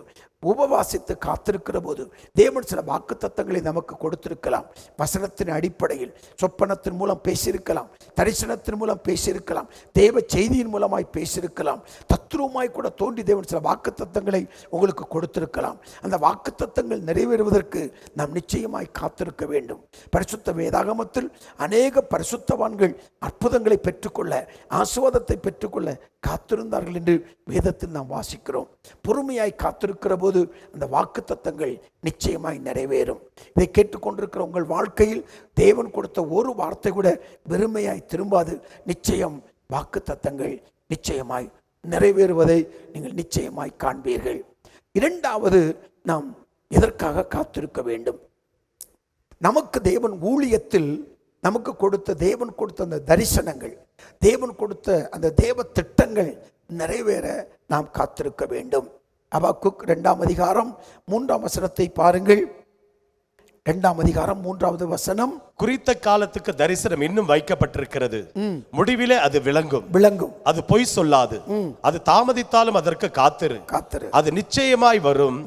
உபவாசித்து காத்திருக்கிற போது தேவன் சில வாக்குத்தத்தங்களை நமக்கு கொடுத்திருக்கலாம். வசனத்தின் அடிப்படையில் சொப்பனத்தின் மூலம் பேசியிருக்கலாம், தரிசனத்தின் மூலம் பேசியிருக்கலாம், தேவ செய்தியின் மூலமாய் பேசியிருக்கலாம், தத்துவமாய் கூட தோன்றி தேவன் சில வாக்குத்தத்தங்களை உங்களுக்கு கொடுத்திருக்கலாம். அந்த வாக்குத்தத்தங்கள் நிறைவேறுவதற்கு நாம் நிச்சயமாய் காத்திருக்க வேண்டும். பரிசுத்த வேதாகமத்தில் அநேக பரிசுத்தவான்கள் அற்புதங்களை பெற்றுக்கொள்ள, ஆசீர்வாதத்தை பெற்றுக்கொள்ள காத்திருந்தார்கள் என்று வேதத்தில் நாம் வாசிக்கிறோம். பொறுமையாய் காத்திருக்கிற போது அந்த வாக்குத்தத்தங்கள் நிச்சயமாய் நிறைவேறும். இதை கேட்டுக்கொண்டிருக்கிற உங்கள் வாழ்க்கையில் தேவன் கொடுத்த ஒரு வார்த்தை கூட வெறுமையாய் திரும்பாது. நிச்சயம் வாக்குத்தத்தங்கள் நிச்சயமாய் நிறைவேறுவதை நீங்கள் நிச்சயமாய் காண்பீர்கள். இரண்டாவது, நாம் எதற்காக காத்திருக்க வேண்டும்? நமக்கு தேவன் ஊழியத்தில் நமக்கு கொடுத்த, தேவன் கொடுத்த அந்த தரிசனங்கள், தேவன் கொடுத்த அந்த தேவ திட்டங்கள் நிறைவேற நாம் காத்திருக்க வேண்டும். அபாக்குக் 2ஆம் அதிகாரம் 3ஆம் வசனத்தை பாருங்கள். 2ஆம் அதிகாரம் 3வது வசனம். குறித்த காலத்துக்கு தரிசனம் இன்னும் வைக்கப்பட்டிருக்கிறது, முடிவிலே அது விளங்கும், அது பொய் சொல்லாது, அது தாமதித்தாலும் அதற்கு காத்திரு, அது நிச்சயமாய் வரும்,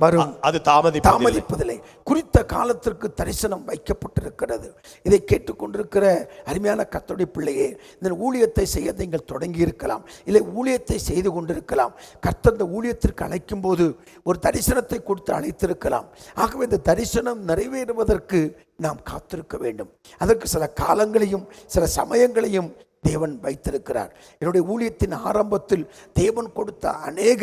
அது தாமதிப்பதில்லை. குறித்த காலத்திற்கு தரிசனம் வைக்கப்பட்டிருக்கிறது. இதை கேட்டுக்கொண்டிருக்கிற அருமையான கர்த்தருடைய பிள்ளையே, இந்த ஊழியத்தை செய்ய நீங்கள் தொடங்கி இருக்கலாம், இல்லை ஊழியத்தை செய்து கொண்டிருக்கலாம். கர்த்தர் இந்த ஊழியத்திற்கு அழைக்கும் போது ஒரு தரிசனத்தை கொடுத்து அழைத்திருக்கலாம். ஆகவே இந்த தரிசனம் நிறைவேறுவதற்கு நாம் காத்திருக்க வேண்டும். அதற்கு சில காலங்களையும் சில சமயங்களையும் தேவன் வைத்திருக்கிறார். என்னுடைய ஊழியத்தின் ஆரம்பத்தில் தேவன் கொடுத்த அநேக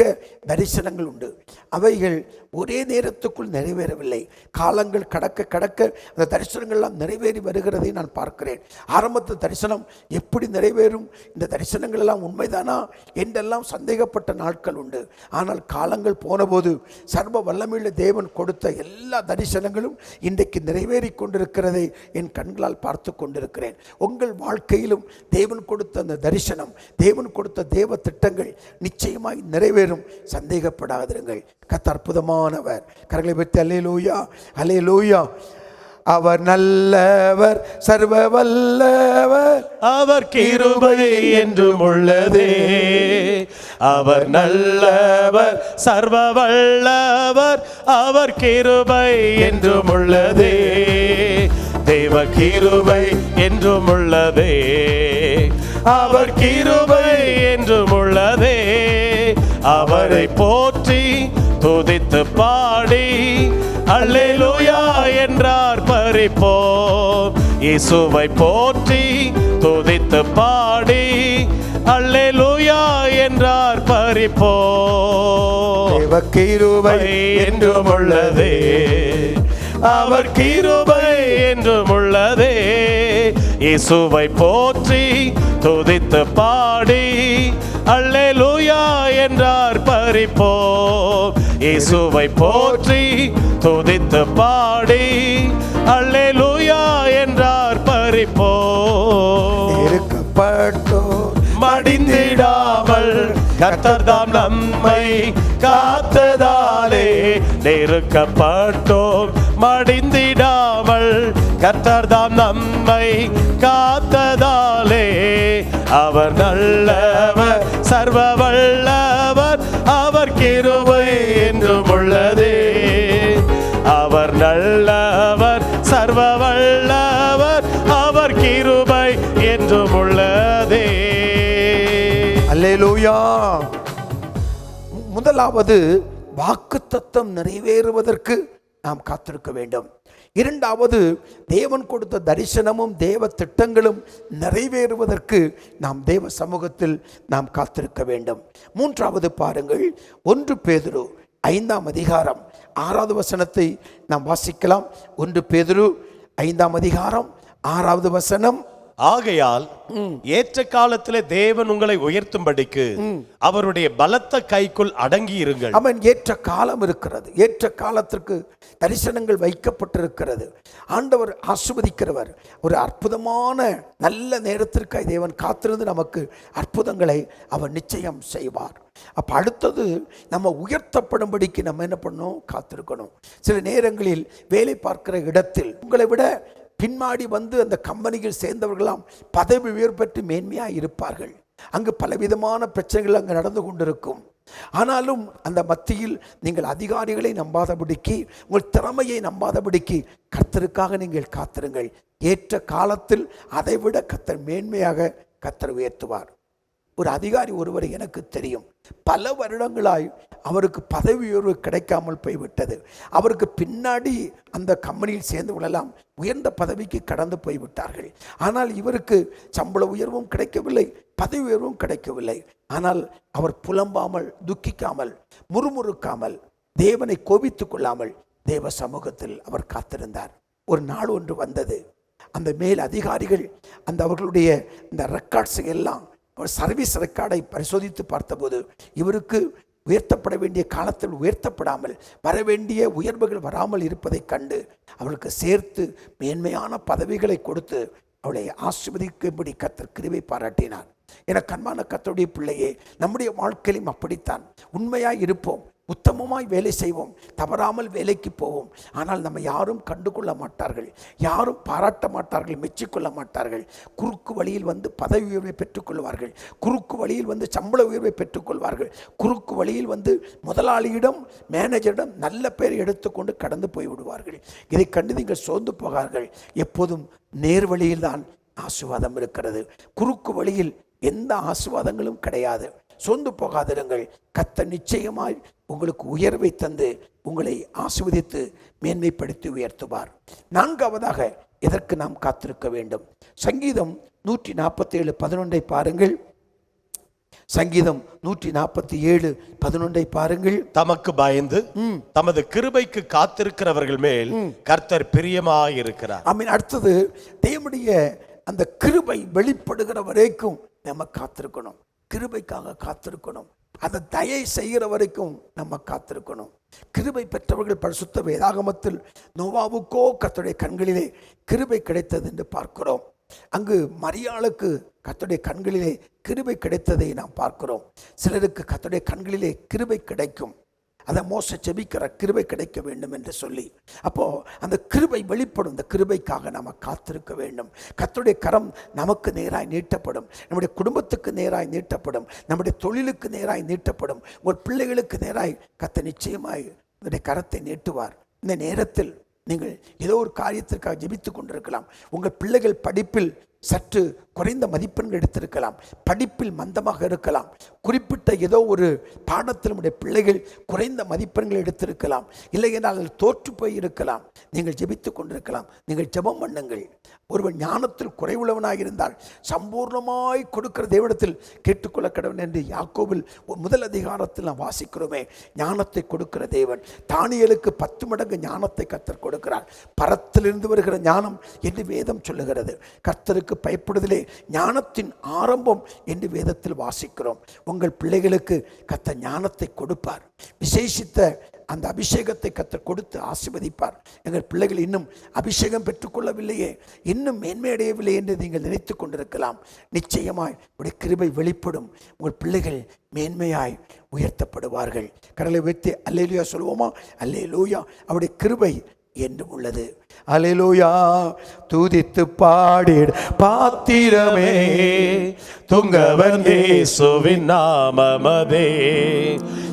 தரிசனங்கள் உண்டு. அவைகள் ஒரே நேரத்துக்குள் நிறைவேறவில்லை. காலங்கள் கடக்க கடக்க அந்த தரிசனங்கள்லாம் நிறைவேறி வருகிறதை நான் பார்க்கிறேன். ஆரம்பத்து தரிசனம் எப்படி நிறைவேறும், இந்த தரிசனங்கள் எல்லாம் உண்மைதானா என்றெல்லாம் சந்தேகப்பட்ட நாட்கள் உண்டு. ஆனால் காலங்கள் போனபோது சர்வ வல்லமையுள்ள தேவன் கொடுத்த எல்லா தரிசனங்களும் இன்றைக்கு நிறைவேறி கொண்டிருக்கிறதை என் கண்களால் பார்த்து கொண்டிருக்கிறேன். உங்கள் வாழ்க்கையிலும் தேவன் கொடுத்த அந்த தரிசனம், தேவன் கொடுத்த தேவ திட்டங்கள் நிச்சயமாய் நிறைவேறும். சந்தேகப்படாதிருங்கள். கர்த்தர் அற்புதமானவர். கரங்களை பற்றி அல்லேலூயா, அல்லேலூயா. அவர் நல்லவர், சர்வ வல்லவர், அவர் கிருபை என்றும் உள்ளதே. அவர் நல்லவர், சர்வ வல்லவர், அவர் கிருபை என்றும் உள்ளதே. தேவ கிருபை என்றும் உள்ளதே, அவர் கிருபை என்றும் உள்ளதே. அவரை போற்றி துதித்து பாடி அல்லேலூயா என்றார் பரிப்போம். இயேசுவை போற்றி துதித்து பாடி அல்லேலூயா என்றார் பரிப்போம். தேவ கிருபை என்றும் உள்ளதே, அவர் கிருபை என்றும் உள்ளதே. இயேசுவை போற்றி துதித்து பாடி அல்லேலூயா என்றார் பரிப்போம். இயேசுவை போற்றி துதித்து பாடி அல்லேலூயா என்றார் பரிப்போம். இருக்கப்பட்டோர் மடிந்திடாமல் கர்த்தர் தாம் நம்மை காத்ததாலே, நெருக்கப்பட்டோம் மடிந்திடாமல் கர்த்தர் தாம் நம்மை காத்ததாலே. அவர் நல்லவர், சர்வ வல்லவர், அவர் கிருபை என்றும் உள்ளதே. அவர் நல்லவர், சர்வ வல்லவர், அவர் கிருபை என்றும் உள்ளதே. அல்லேலூயா. முதலாவது, வாக்குத்தத்தம் நிறைவேறுவதற்கு நாம் காத்திருக்க வேண்டும். இரண்டாவது, தேவன் கொடுத்த தரிசனமும் தேவ திட்டங்களும் நிறைவேறுவதற்கு நாம் தேவ சமூகத்தில் நாம் காத்திருக்க வேண்டும். மூன்றாவது பாருங்கள், 1 பேதுரு 5ஆம் அதிகாரம் 6வது வசனத்தை நாம் வாசிக்கலாம். 1 பேதுரு 5ஆம் அதிகாரம் 6வது வசனம். ஆகையால் ஏற்ற காலத்திலே தேவன் உங்களை உயர்த்தும்படிக்கு அவருடைய பலத்த கைக்குள் அடங்கி இருங்கள். அவன் ஏற்ற காலம் இருக்கிறது. ஏற்ற காலத்திற்கு தரிசனங்கள் வைக்கப்பட்டிருக்கிறது. ஆண்டவர் ஆசீர்வதிக்கிறவர். ஒரு அற்புதமான நல்ல நேரத்திற்காக தேவன் காத்திருந்து நமக்கு அற்புதங்களை அவர் நிச்சயம் செய்வார். அப்ப அடுத்தது நம்ம உயர்த்தப்படும்படிக்கு நம்ம என்ன பண்ணணும்? காத்திருக்கணும். சில நேரங்களில் வேலை பார்க்கிற இடத்தில் உங்களை விட பின்மாடி வந்து அந்த கம்பெனிகள் சேர்ந்தவர்களாம் பதவி உயர்வு பெற்று மேன்மையாக இருப்பார்கள். அங்கு பலவிதமான பிரச்சனைகள் அங்கு நடந்து கொண்டிருக்கும். ஆனாலும் அந்த மத்தியில் நீங்கள் அதிகாரிகளை நம்பாதபடிக்கு, உங்கள் திறமையை நம்பாதபடிக்கு கர்த்தருக்காக நீங்கள் காத்திருங்கள். ஏற்ற காலத்தில் அதைவிட கர்த்தர் மேன்மையாக கர்த்தர் உயர்த்துவார். ஒரு அதிகாரி ஒருவர் எனக்கு தெரியும். பல வருடங்களாய் அவருக்கு பதவி உயர்வு கிடைக்காமல் போய்விட்டது. அவருக்கு பின்னாடி அந்த கம்பெனியில் சேர்ந்து விடலாம் உயர்ந்த பதவிக்கு கடந்து போய்விட்டார்கள். ஆனால் இவருக்கு சம்பள உயர்வும் கிடைக்கவில்லை, பதவி உயர்வும் கிடைக்கவில்லை. ஆனால் அவர் புலம்பாமல், துக்கிக்காமல், முறுமுறுக்காமல், தேவனை கோபித்துக் கொள்ளாமல் தேவ சமூகத்தில் அவர் காத்திருந்தார். ஒரு நாள் ஒன்று வந்தது. அந்த மேல் அதிகாரிகள் அந்த அவர்களுடைய இந்த ரெக்கார்ட்ஸ் எல்லாம் சர்வீஸ் ரெக்கார்டை பரிசோதித்து பார்த்தபோது இவருக்கு உயர்த்தப்பட வேண்டிய காலத்தில் உயர்த்தப்படாமல், வர வேண்டிய உயர்வுகள் வராமல் இருப்பதை கண்டு அவளுக்கு சேர்த்து மேன்மையான பதவிகளை கொடுத்து அவளை ஆசீர்வதிக்கும்படி கர்த்தர் கிருபை பாராட்டினார். என கண்மான கர்த்தருடைய பிள்ளையே, நம்முடைய வாழ்க்கையிலும் அப்படித்தான். உண்மையாய் இருப்போம், உத்தமமாய் வேலை செய்வோம், தவறாமல் வேலைக்கு போவோம். ஆனால் நம்ம யாரும் கண்டுகொள்ள மாட்டார்கள், யாரும் பாராட்ட மாட்டார்கள், மெச்சிக்கொள்ள மாட்டார்கள். குறுக்கு வழியில் வந்து பதவி உயர்வை பெற்றுக்கொள்வார்கள், குறுக்கு வழியில் வந்து சம்பள உயர்வை பெற்றுக்கொள்வார்கள், குறுக்கு வழியில் வந்து முதலாளியிடம், மேனேஜரிடம் நல்ல பெயரை எடுத்துக்கொண்டு கடந்து போய்விடுவார்கள். இதை கண்டு நீங்கள் சோர்ந்து போகார்கள். எப்போதும் நேர்வழியில் தான் ஆசீர்வாதம் இருக்கிறது. குறுக்கு வழியில் எந்த ஆசீர்வாதங்களும் கிடையாது. சொந்து போகாதிருங்கள். கர்த்தர் நிச்சயமாய் உங்களுக்கு உயர்வை தந்து உங்களை ஆசீர்வதித்து மேன்மைப்படுத்தி உயர்த்துவார். 4வதாக எதற்கு நாம் காத்திருக்க வேண்டும்? சங்கீதம் 147:11 பாருங்கள். சங்கீதம் 147:11 பாருங்கள். தமக்கு பயந்து தமது கிருபைக்கு காத்திருக்கிறவர்கள் மேல் கர்த்தர் பிரியமாயிருக்கிறார். ஆமென். அடுத்தது, தேவனுடைய அந்த கிருபை வெளிப்படுகிற வரைக்கும் நம்ம காத்திருக்கணும். கிருபைக்காக காத்திருக்கணும். அதை தயை செய்கிற வரைக்கும் நம்ம காத்திருக்கணும். கிருபை பெற்றவர்கள் பரிசுத்த வேதாகமத்தில் நோவாவுக்கோ கர்த்தருடைய கண்களிலே கிருபை கிடைத்தது என்று பார்க்கிறோம். அங்கு மரியாளுக்கு கர்த்தருடைய கண்களிலே கிருபை கிடைத்ததை நாம் பார்க்கிறோம். சிலருக்கு கர்த்தருடைய கண்களிலே கிருபை கிடைக்கும். அதை மோச செபிக்கிற கிருபை கிடைக்க வேண்டும் என்று சொல்லி, அப்போ அந்த கிருபை வெளிப்படும். இந்த கிருபைக்காக நாம் காத்திருக்க வேண்டும். கர்த்தருடைய கரம் நமக்கு நேராய் நீட்டப்படும், நம்முடைய குடும்பத்துக்கு நேராய் நீட்டப்படும், நம்முடைய தொழிலுக்கு நேராய் நீட்டப்படும், உங்கள் பிள்ளைகளுக்கு நேராய் கர்த்தர் நிச்சயமாய் உங்களுடைய கரத்தை நீட்டுவார். இந்த நேரத்தில் நீங்கள் ஏதோ ஒரு காரியத்திற்காக ஜெபித்து கொண்டிருக்கலாம். உங்கள் பிள்ளைகள் படிப்பில் சற்று குறைந்த மதிப்பெண்கள் எடுத்திருக்கலாம், படிப்பில் மந்தமாக இருக்கலாம், குறிப்பிட்ட ஏதோ ஒரு பாடத்தில் நம்முடைய பிள்ளைகள் குறைந்த மதிப்பெண்கள் எடுத்திருக்கலாம், இல்லை என்றால் தோற்று போய் இருக்கலாம். நீங்கள் ஜெபித்து கொண்டிருக்கலாம். நீங்கள் ஜெபம் பண்ணுங்கள். ஒருவன் ஞானத்தில் குறைவுள்ளவனாக இருந்தால் சம்பூர்ணமாய் கொடுக்கிற தேவனிடத்தில் கேட்டுக்கொள்ள கடவன் என்று யாக்கோபில் 1 அதிகாரத்தில் நாம் வாசிக்கிறோமே. ஞானத்தை கொடுக்கிற தேவன். தானியேலுக்கு 10 மடங்கு ஞானத்தை கர்த்தர் கொடுக்கிறார். பரத்திலிருந்து வருகிற ஞானம் என்று வேதம் சொல்லுகிறது. கர்த்தருக்கு பயப்படுதலே ஞானத்தின் ஆரம்பம் என்று வேதத்தில் வாசிக்கிறோம். உங்கள் பிள்ளைகளுக்கு கர்த்தர் ஞானத்தை கொடுப்பார். விசேஷித்த அந்த அபிஷேகத்தை கர்த்தர் கொடுத்து ஆசீர்வதிப்பார். எங்கள் பிள்ளைகள் இன்னும் அபிஷேகம் பெற்றுக்கொள்ளவில்லையே, இன்னும் மேன்மையடையவில்லை என்று நீங்கள் நினைத்து கொண்டிருக்கலாம். நிச்சயமாய் உடைய கிருபை வெளிப்படும். உங்கள் பிள்ளைகள் மேன்மையாய் உயர்த்தப்படுவார்கள். கடலை வைத்து அல்லேலூயா சொல்லுவோமா? அல்லேலூயா. அவருடைய கிருபை என்று உள்ளது. அல்லேலூயா. துதித்து பாடிட பாத்திரமே துங்கவன் இயேசுவின் நாமமதே.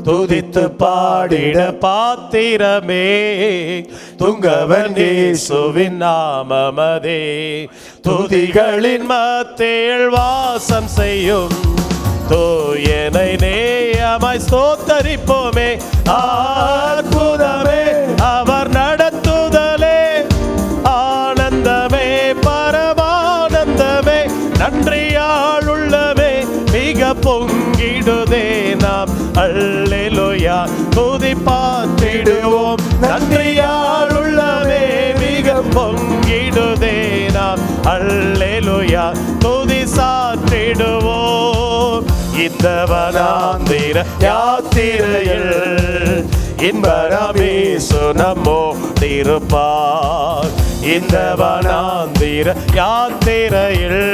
துதித்து பாடிட பாத்திரமே துங்கவன் இயேசுவின் நாமமதே. துதிகளின் மத்தியில் வாசம் செய்யும் தூயனை நேயமாய் ஸ்தோத்தரிப்போமே. அற்புதமே அவர் நடத்துதலே, ஆனந்தமே பரமானந்தமே, நன்றியாளுள்ளமே மிக பொங்கிடுதே. நாம் அல்லேலூயா துதி பாத்திடுவோம். நன்றியாளுள்ளமே மிக பொங்கி பொங்கிடுதே நாம் அல்லேலூயா துதி சாற்றிடுவோம். இந்த வனாந்திர யாத்திரையில் இன்பரமேசு நம்மோடிருப்பார். இந்த வனாந்திர யாத்திரையில்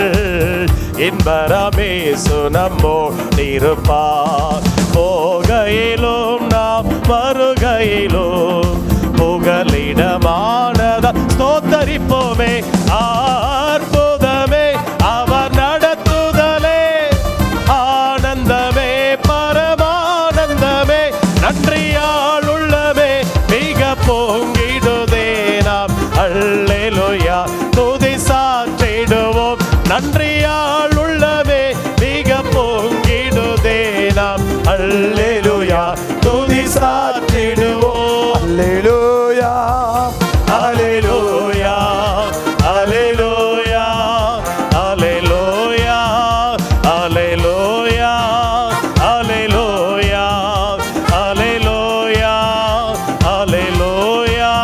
இன்பரமேசு நம்மோடிருப்பார். போகையிலும் நாம் வருகையிலும் புகலிடமானதா ஸ்தோத்தரிப்போமே. அற்புதமே அவர் நடத்துதலே, ஆனந்தமே பரமானந்தமே, நன்றியால் உள்ளமே மிக பொங்கிடுதே நாம் அல்லேலூயா துதி சாற்றிடுவோம். நன்றியால் உள்ளமே மிக பொங்கிடுதே நாம் அல்லேலூயா துதி சாற்றிடுவோம். அல்லேலூயா அல்லேலூயா அல்லேலூயா அல்லேலூயா அல்லேலூயா அல்லேலூயா அல்லேலூயா அல்லேலூயா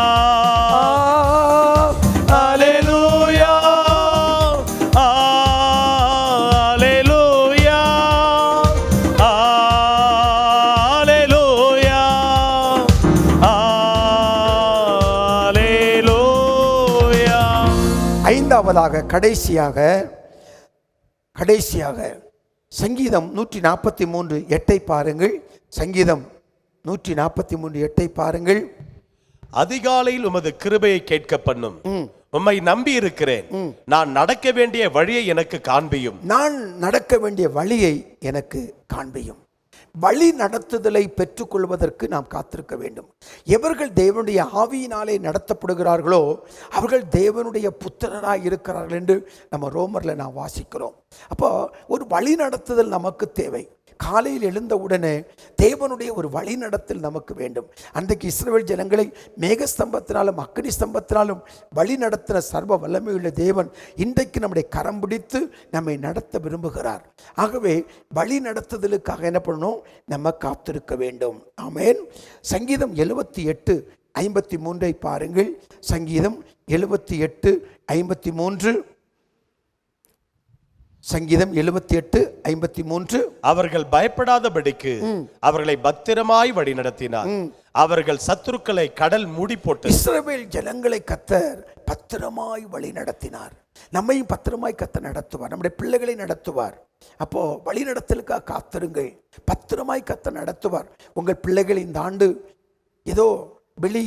அல்லேலூயா அல்லேலூயா அல்லேலூயா. ஐந்தாவதாக கடைசியாக சங்கீதம் 143:8 பாருங்கள். சங்கீதம் 143:8 பாருங்கள். அதிகாலையில் உமது கிருபையை கேட்க பண்ணும். உம்மை நம்பி இருக்கிறேன். நான் நடக்க வேண்டிய வழியை எனக்கு காண்பியும். நான் நடக்க வேண்டிய வழியை எனக்கு காண்பியும். வழி நடத்துதலை பெற்றுக்கொள்வதற்கு நாம் காத்திருக்க வேண்டும். எவர்கள் தேவனுடைய ஆவியினாலே நடத்தப்படுகிறார்களோ அவர்கள் தேவனுடைய புத்திரராய் இருக்கிறார்கள் என்று நம்ம ரோமர்ல நாம் வாசிக்கிறோம். அப்போ ஒரு வழி நடத்துதல் நமக்கு தேவை. காலையில் எழுந்த உடனே தேவனுடைய ஒரு வழி நடத்தல் நமக்கு வேண்டும். அன்றைக்கு இஸ்ரவேல் ஜனங்களை மேகஸ்தம்பத்தினாலும் அக்கினி ஸ்தம்பத்தினாலும் வழி நடத்தின சர்வ வல்லமையுள்ள தேவன் இன்றைக்கு நம்முடைய கரம் பிடித்து நம்மை நடத்த விரும்புகிறார். ஆகவே வழி நடத்துதலுக்காக என்ன பண்ணணும்? நம்ம காத்திருக்க வேண்டும். ஆமென். சங்கீதம் 78:53 பாருங்கள். சங்கீதம் 78:53. சங்கீதம் 78:53. அவர்கள் பயப்படாதபடிக்கு அவர்களை பத்திரமாய் வழி நடத்தினார். அவர்கள் சத்துருக்களை கடல் மூடி போட்டு. இஸ்ரவேல் ஜனங்களை கர்த்தர் பத்திரமாய் வழி நடத்தினார். நம்மையும் பத்திரமாய் கர்த்தர் நடத்துவார். நம்முடைய பிள்ளைகளை நடத்துவார். அப்போ வழி நடத்தலுக்காக காத்திருங்கள். பத்திரமாய் கர்த்தர் நடத்துவார். உங்கள் பிள்ளைகள் இந்த ஆண்டு ஏதோ வெளி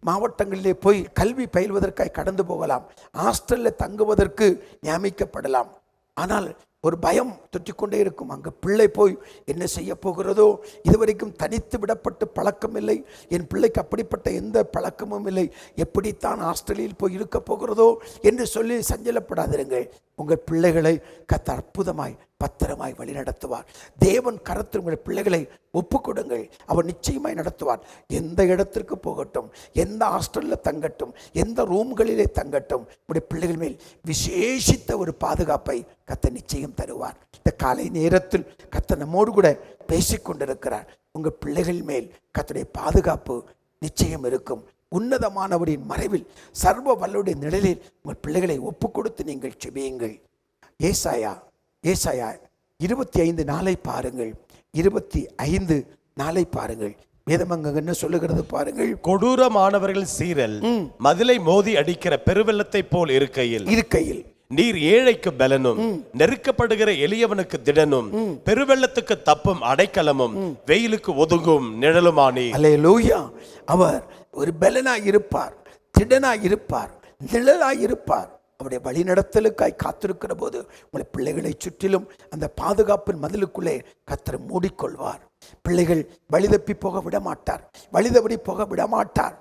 மாவட்டங்களிலே போய் கல்வி பயில்வதற்காக கடந்து போகலாம். ஹாஸ்டலில் தங்குவதற்கு நியமிக்கப்படலாம். ஆனால் ஒரு பயம் தொற்றிக்கொண்டே இருக்கும். அங்கே பிள்ளை போய் என்ன செய்ய போகிறதோ, இதுவரைக்கும் தனித்து விடப்பட்டு பழக்கம் இல்லை, என் பிள்ளைக்கு அப்படிப்பட்ட எந்த பழக்கமும் இல்லை, எப்படித்தான் ஹாஸ்டலில் போய் இருக்க போகிறதோ என்று சொல்லி சஞ்சலப்படாதிருங்கள். உங்கள் பிள்ளைகளை கர்த்தர் அற்புதமாய் பத்திரமாய் வழி நடத்துவார். தேவன் கரத்தில் உங்கள் பிள்ளைகளை ஒப்புக்கொடுங்கள். அவர் நிச்சயமாய் நடத்துவார். எந்த இடத்திற்கு போகட்டும், எந்த ஹாஸ்டலில் தங்கட்டும், எந்த ரூம்களிலே தங்கட்டும், உங்களுடைய பிள்ளைகள் மேல் விசேஷித்த ஒரு பாதுகாப்பை கர்த்தர் நிச்சயம் தருவார். இந்த காலை நேரத்தில் கர்த்தர் நம்மோடு கூட பேசிக்கொண்டிருக்கிறார். உங்கள் பிள்ளைகள் மேல் கர்த்தருடைய பாதுகாப்பு நிச்சயம் இருக்கும். உன்னதமானவரின் மறைவில் சர்வ வல்லவருடைய நிழலில் உங்கள் பிள்ளைகளை ஒப்பு கொடுத்து நீங்கள் செபியுங்கள். ஏசாயா 25:4 பாருங்கள். 25:4 பாருங்கள். வேதம் அங்க என்ன சொல்லுகிறது பாருங்கள். கொடூரமானவர்கள் சீரல் மதிலை மோதி அடிக்கிற பெருவெள்ளத்தை போல் இருக்கையில் நீர் ஏழைக்கு பலனும் நெருக்கப்படுகிற எளியவனுக்கு திடனும் பெருவெள்ளத்துக்கு தப்பும் அடைக்கலமும் வெயிலுக்கு ஒதுங்கும் நிழலுமானி. அல்லேலூயா. அவர் ஒரு பலனாய் இருப்பார், திடனாய் இருப்பார், நிழலாய் இருப்பார். அவருடைய வழிநடத்தலுக்காய் காத்திருக்கிற போது உங்கள் பிள்ளைகளை சுற்றிலும் அந்த பாதுகாப்பின் மதிலுக்குள்ளே கர்த்தர் மூடிக்கொள்வார். பிள்ளைகள் வழிதப்பி போக விடமாட்டார், வழிதவறி போக விடமாட்டார்.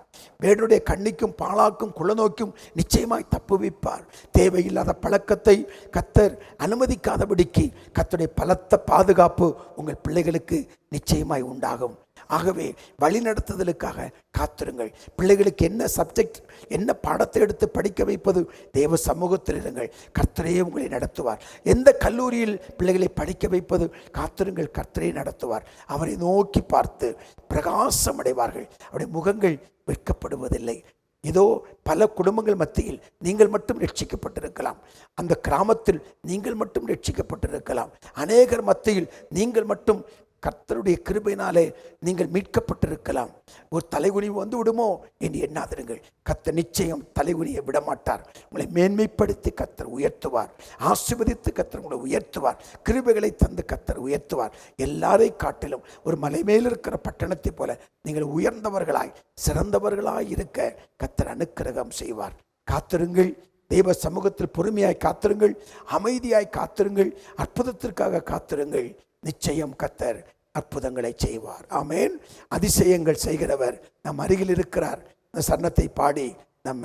வேடுடைய கண்ணிக்கும் பாலாக்கும் குளநோக்கும் நிச்சயமாய் தப்புவிப்பார். தேவையில்லாத பழக்கத்தை கர்த்தர் அனுமதிக்காதபடிக்கு கர்த்தருடைய பலத்த பாதுகாப்பு உங்கள் பிள்ளைகளுக்கு நிச்சயமாய் உண்டாகும். ஆகவே வழி நடத்துதலுக்காக காத்திருங்கள். பிள்ளைகளுக்கு என்ன சப்ஜெக்ட், என்ன பாடத்தை எடுத்து படிக்க வைப்பது, தேவ சமூகத்தில் இருங்கள். கர்த்தரே உங்களை நடத்துவார். எந்த கல்லூரியில் பிள்ளைகளை படிக்க வைப்பது, காத்திருங்கள், கர்த்தரே நடத்துவார். அவரை நோக்கி பார்த்து பிரகாசம் அடைவார்கள். அவருடைய முகங்கள் வெட்கப்படுவதில்லை. ஏதோ பல குடும்பங்கள் மத்தியில் நீங்கள் மட்டும் ரட்சிக்கப்பட்டிருக்கலாம். அந்த கிராமத்தில் நீங்கள் மட்டும் ரட்சிக்கப்பட்டிருக்கலாம். அநேகர் மத்தியில் நீங்கள் மட்டும் கர்த்தருடைய கிருபையினாலே நீங்கள் மீட்கப்பட்டிருக்கலாம். ஒரு தலைகுனிவு வந்து விடுமோ என்று எண்ணாதிருங்கள். கர்த்தர் நிச்சயம் தலைகுனியை விடமாட்டார். உங்களை மேன்மைப்படுத்தி கர்த்தர் உயர்த்துவார். ஆசீர்வதித்து கர்த்தர் உங்களை உயர்த்துவார். கிருபைகளை தந்து கர்த்தர் உயர்த்துவார். எல்லாரை காட்டிலும் ஒரு மலை மேல் இருக்கிற பட்டணத்தை போல நீங்கள் உயர்ந்தவர்களாய் சிறந்தவர்களாய் இருக்க கர்த்தர் அனுக்கிரகம் செய்வார். காத்திருங்கள். தெய்வ சமூகத்தில் பொறுமையாய் காத்திருங்கள். அமைதியாய் காத்திருங்கள். அற்புதத்திற்காக காத்திருங்கள். நிச்சயம் கர்த்தர் அற்புதங்களை செய்வார். ஆமென். அதிசயங்கள் செய்கிறவர் நம் அருகில் இருக்கிறார். இந்த சரணத்தை பாடி நம்ம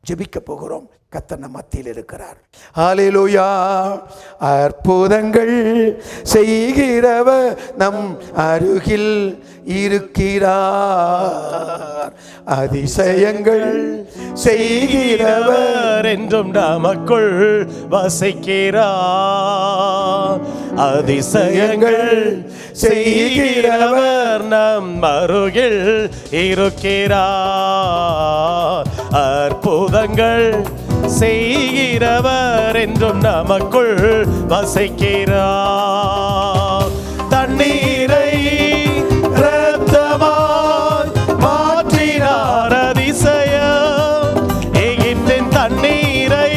ஜெபிக்க போகிறோம். கர்த்தர் நம் மத்தியில் இருக்கிறார். ஹல்லேலூயா. அற்புதங்கள் செய்கிறவர் நம் அருகில் இருக்கிறார். அதிசயங்கள் செய்கிறவர் என்றும் நமக்குள் வசிக்கிறார். அதிசயங்கள் செய்கிறவர் நம் அருகில் இருக்கிறார். அற்புதங்கள் செய்கிறவர் என்றும் நமக்குள் வசிக்கிறார். தண்ணீரை இரத்தமாய் மாற்றினார். அதிசயம். எகிப்தின் தண்ணீரை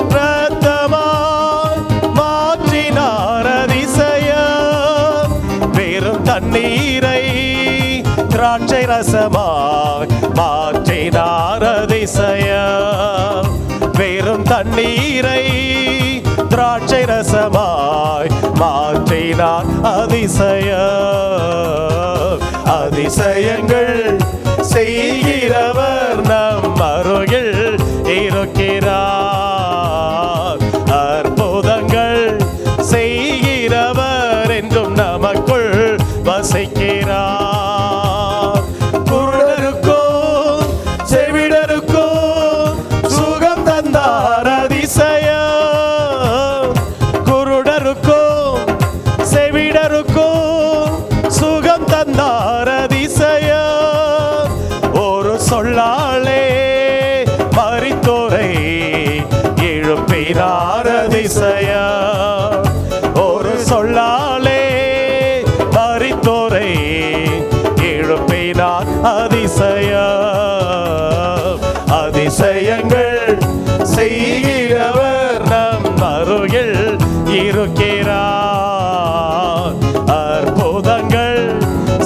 இரத்தமாய் மாற்றினார். அதிசயம். வெறும் தண்ணீரை திராட்சை ரசமாய் மாற்றினார். அதிசயம். வெறும் தண்ணீரை திராட்சை ரசமாய் மாற்றினார். அதிசயம். அதிசயங்கள் செய்கிறவர் நம் அருகில் இருக்கிறார். அற்புதங்கள் செய்கிறவர் என்றும் நமக்குள் வசிக்கிறார். குருடருக்கும் செவிடருக்கும் சுகம் தந்தார். அதிசயம். குருடருக்கும் செவிடருக்கும் சுகம் தந்தார். அதிசயம். ஒரு சொல்லாலே மரித்தோரை எழுப்பினார். அதிசயம். ஒரு சொல்லாலே மரித்தோரை எழுப்பினார். அதிசயம். அதிசயங்கள் செய்கிறவர் நம் அருகில் இருக்கிறார். அற்புதங்கள்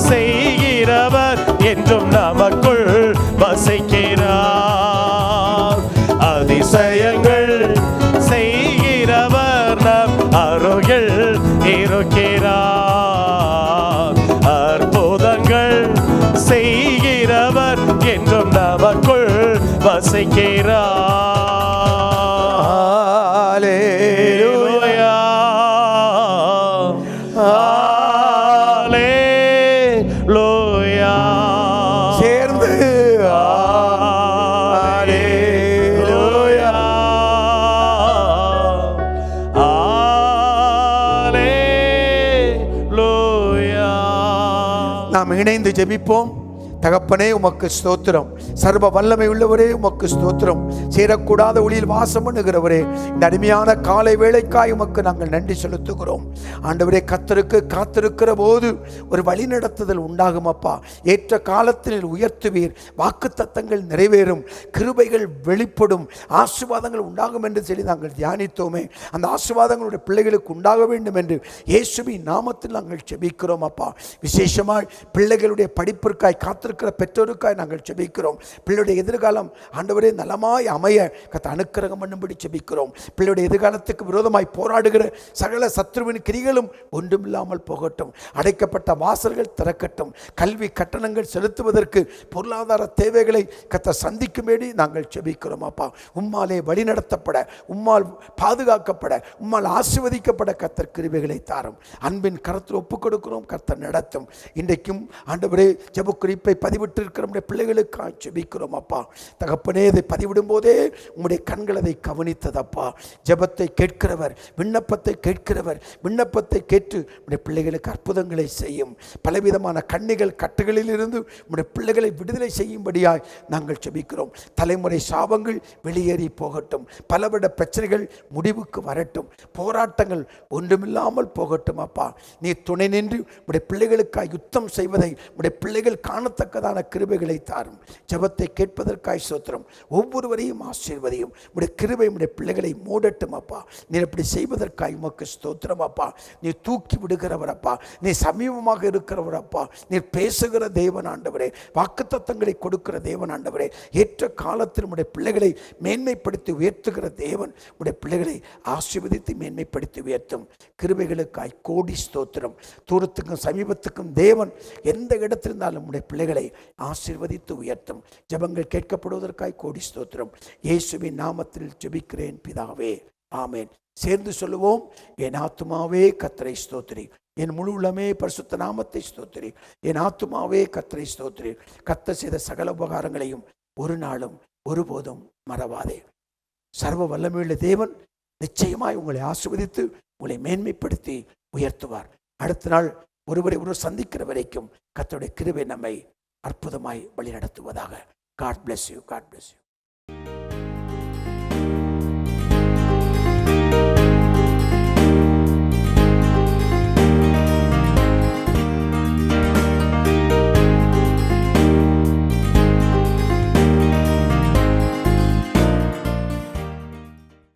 செய்கிறவர் என்றும் நமக்குள் வசிக்கிறார். அதிசயங்கள் செய்கிறவர் நம் அருகில் இருக்கிறார். அற்புதங்கள் செய்கிறவர் என்றும் நமக்குள் வசிக்கிறார். ஹல்லேலூயா. ஹல்லேலூயா. சேர்ந்து ஹல்லேலூயா. ஹல்லேலூயா. நாம் இணைந்து ஜெபிப்போம். தகப்பனே உமக்கு ஸ்தோத்திரம். சர்வ வல்லமை உள்ளவரே உமக்கு ஸ்தோத்திரம். சேரக்கூடாத ஒளியில் வாசம் பண்ணுகிறவரே, இந்த அருமையான காலை வேளைக்காய் உமக்கு நாங்கள் நன்றி செலுத்துகிறோம். ஆண்டவரே, கர்த்தருக்கு காத்திருக்கிற போது ஒரு வழிநடத்துதல் உண்டாகும் அப்பா. ஏற்ற காலத்தில் உயர்த்துவீர். வாக்கு தத்தங்கள் நிறைவேறும். கிருபைகள் வெளிப்படும். ஆசீர்வாதங்கள் உண்டாகும் என்று சொல்லி நாங்கள் தியானித்தோமே. அந்த ஆசீர்வாதங்களுடைய பிள்ளைகளுக்கு உண்டாக வேண்டும் என்று இயேசுவின் நாமத்தில் நாங்கள் ஜெபிக்கிறோம் அப்பா. விசேஷமாய் பிள்ளைகளுடைய படிப்பிற்காய் காத்திருக்கிற பெற்றோருக்காய் நாங்கள் ஜெபிக்கிறோம். பிள்ளையுடைய எதிர்காலம் ஆண்டவரே நலமாய் அமைய கர்த்தர் அனுக்கிரகம் பண்ணும்படி ஜெபிக்கிறோம். பிள்ளையுடைய எதிர்காலத்துக்கு விரோதமாய் போராடுகிற சகல சத்ருவின் கிரிகளும் ஒன்றுமில்லாமல் போகட்டும். அடைக்கப்பட்ட வாசல்கள் திறக்கட்டும். கல்வி கட்டணங்கள் செலுத்துவதற்கு பொருளாதார தேவைகளை கர்த்தர் சந்திக்கும்படி நாங்கள் ஜெபிக்கிறோம் அப்பா. உம்மாலே வழிநடத்தப்பட, உம்மால் பாதுகாக்கப்பட, உம்மால் ஆசீர்வதிக்கப்பட கர்த்தர் கிருபைகளை தாரும். அன்பின் கரத்தில் ஒப்புக் கொடுக்கிறோம். கர்த்தர் நடத்தும். இன்றைக்கும் ஆண்டவரே ஜெப குறிப்பை பதிவிட்டிருக்கிற பிள்ளைகளுக்காக ஜெபிக்கிறோம் அப்பா. தகப்பனே, இதை பதிவிடும் போதே உம்முடைய கண்கள் அதை கவனித்ததப்பா. ஜெபத்தை கேட்கிறவர், விண்ணப்பத்தை கேட்கிறவர், விண்ணப்பத்தை கேட்டு உம்முடைய பிள்ளைகளுக்கு அற்புதங்களை செய்யும். பலவிதமான கண்ணிகள் கட்டுகளில் இருந்து உம்முடைய பிள்ளைகளை விடுதலை செய்யும்படியாய் நாங்கள் ஜெபிக்கிறோம். தலைமுறை சாபங்கள் வெளியேறி போகட்டும். பலவிட பிரச்சனைகள் முடிவுக்கு வரட்டும். போராட்டங்கள் ஒன்றுமில்லாமல் போகட்டும் அப்பா. நீ துணை நின்று உடைய பிள்ளைகளுக்காய் யுத்தம் செய்வதை உடைய பிள்ளைகள் காணத்தக்கதான கிருபைகளை தாரும். ஜெபத்தை கேட்பதற்காய் ஸ்தோத்திரம். ஒவ்வொருவரையும் ஆசீர்வதியும். உடைய கிருபை உடைய பிள்ளைகளை மூடட்டும் அப்பா. நீ இப்படி செய்வதற்காய் உமக்கு ஸ்தோத்திரம் அப்பா. நீ தூக்கி விடுகிறவர் அப்பா. நீ சமீபமாக இருக்கிறவர் அப்பா. நீ பேசுகிற தேவன் ஆண்டவரே. வாக்குத்தத்தங்களை கொடுக்கிற தேவன் ஆண்டவரே. ஏற்ற காலத்தில் உடைய பிள்ளைகளை மேன்மைப்படுத்தி உயர்த்துகிற தேவன் உடைய பிள்ளைகளை ஆசீர்வதித்து மேன்மைப்படுத்தி உயர்த்தும். கிருபைகளுக்காய் கோடி ஸ்தோத்திரம். தூரத்துக்கும் சமீபத்துக்கும் தேவன் எந்த இடத்திலிருந்தாலும் உடைய பிள்ளைகளை ஆசீர்வதித்து உயர்த்தும். ஜெபங்கள் கேட்கப்படுவதற்காய் கோடி ஸ்தோத்திரம். இயேசுவின் நாமத்தில் ஜெபிக்கிறேன் பிதாவே, ஆமேன். சேர்ந்து சொல்லுவோம். என் ஆத்துமாவே கர்த்தரை ஸ்தோத்திரி, என் முழு உள்ளமே பரிசுத்த நாமத்தை ஸ்தோத்திரி. என் ஆத்துமாவே கர்த்தரை ஸ்தோத்திரி. கர்த்தர் செய்த சகல உபகாரங்களையும் ஒரு நாளும் ஒருபோதும் மறவாதே. சர்வ வல்லமையுள்ள தேவன் நிச்சயமாய் உங்களை ஆசீர்வதித்து உங்களை மேன்மைப்படுத்தி உயர்த்துவார். அடுத்த நாள் ஒருவரை ஒருவர் சந்திக்கிற வரைக்கும் கர்த்தருடைய கிருபை நம்மை அற்புதமாய் வழி நடத்துவதாக. God bless you. God bless you.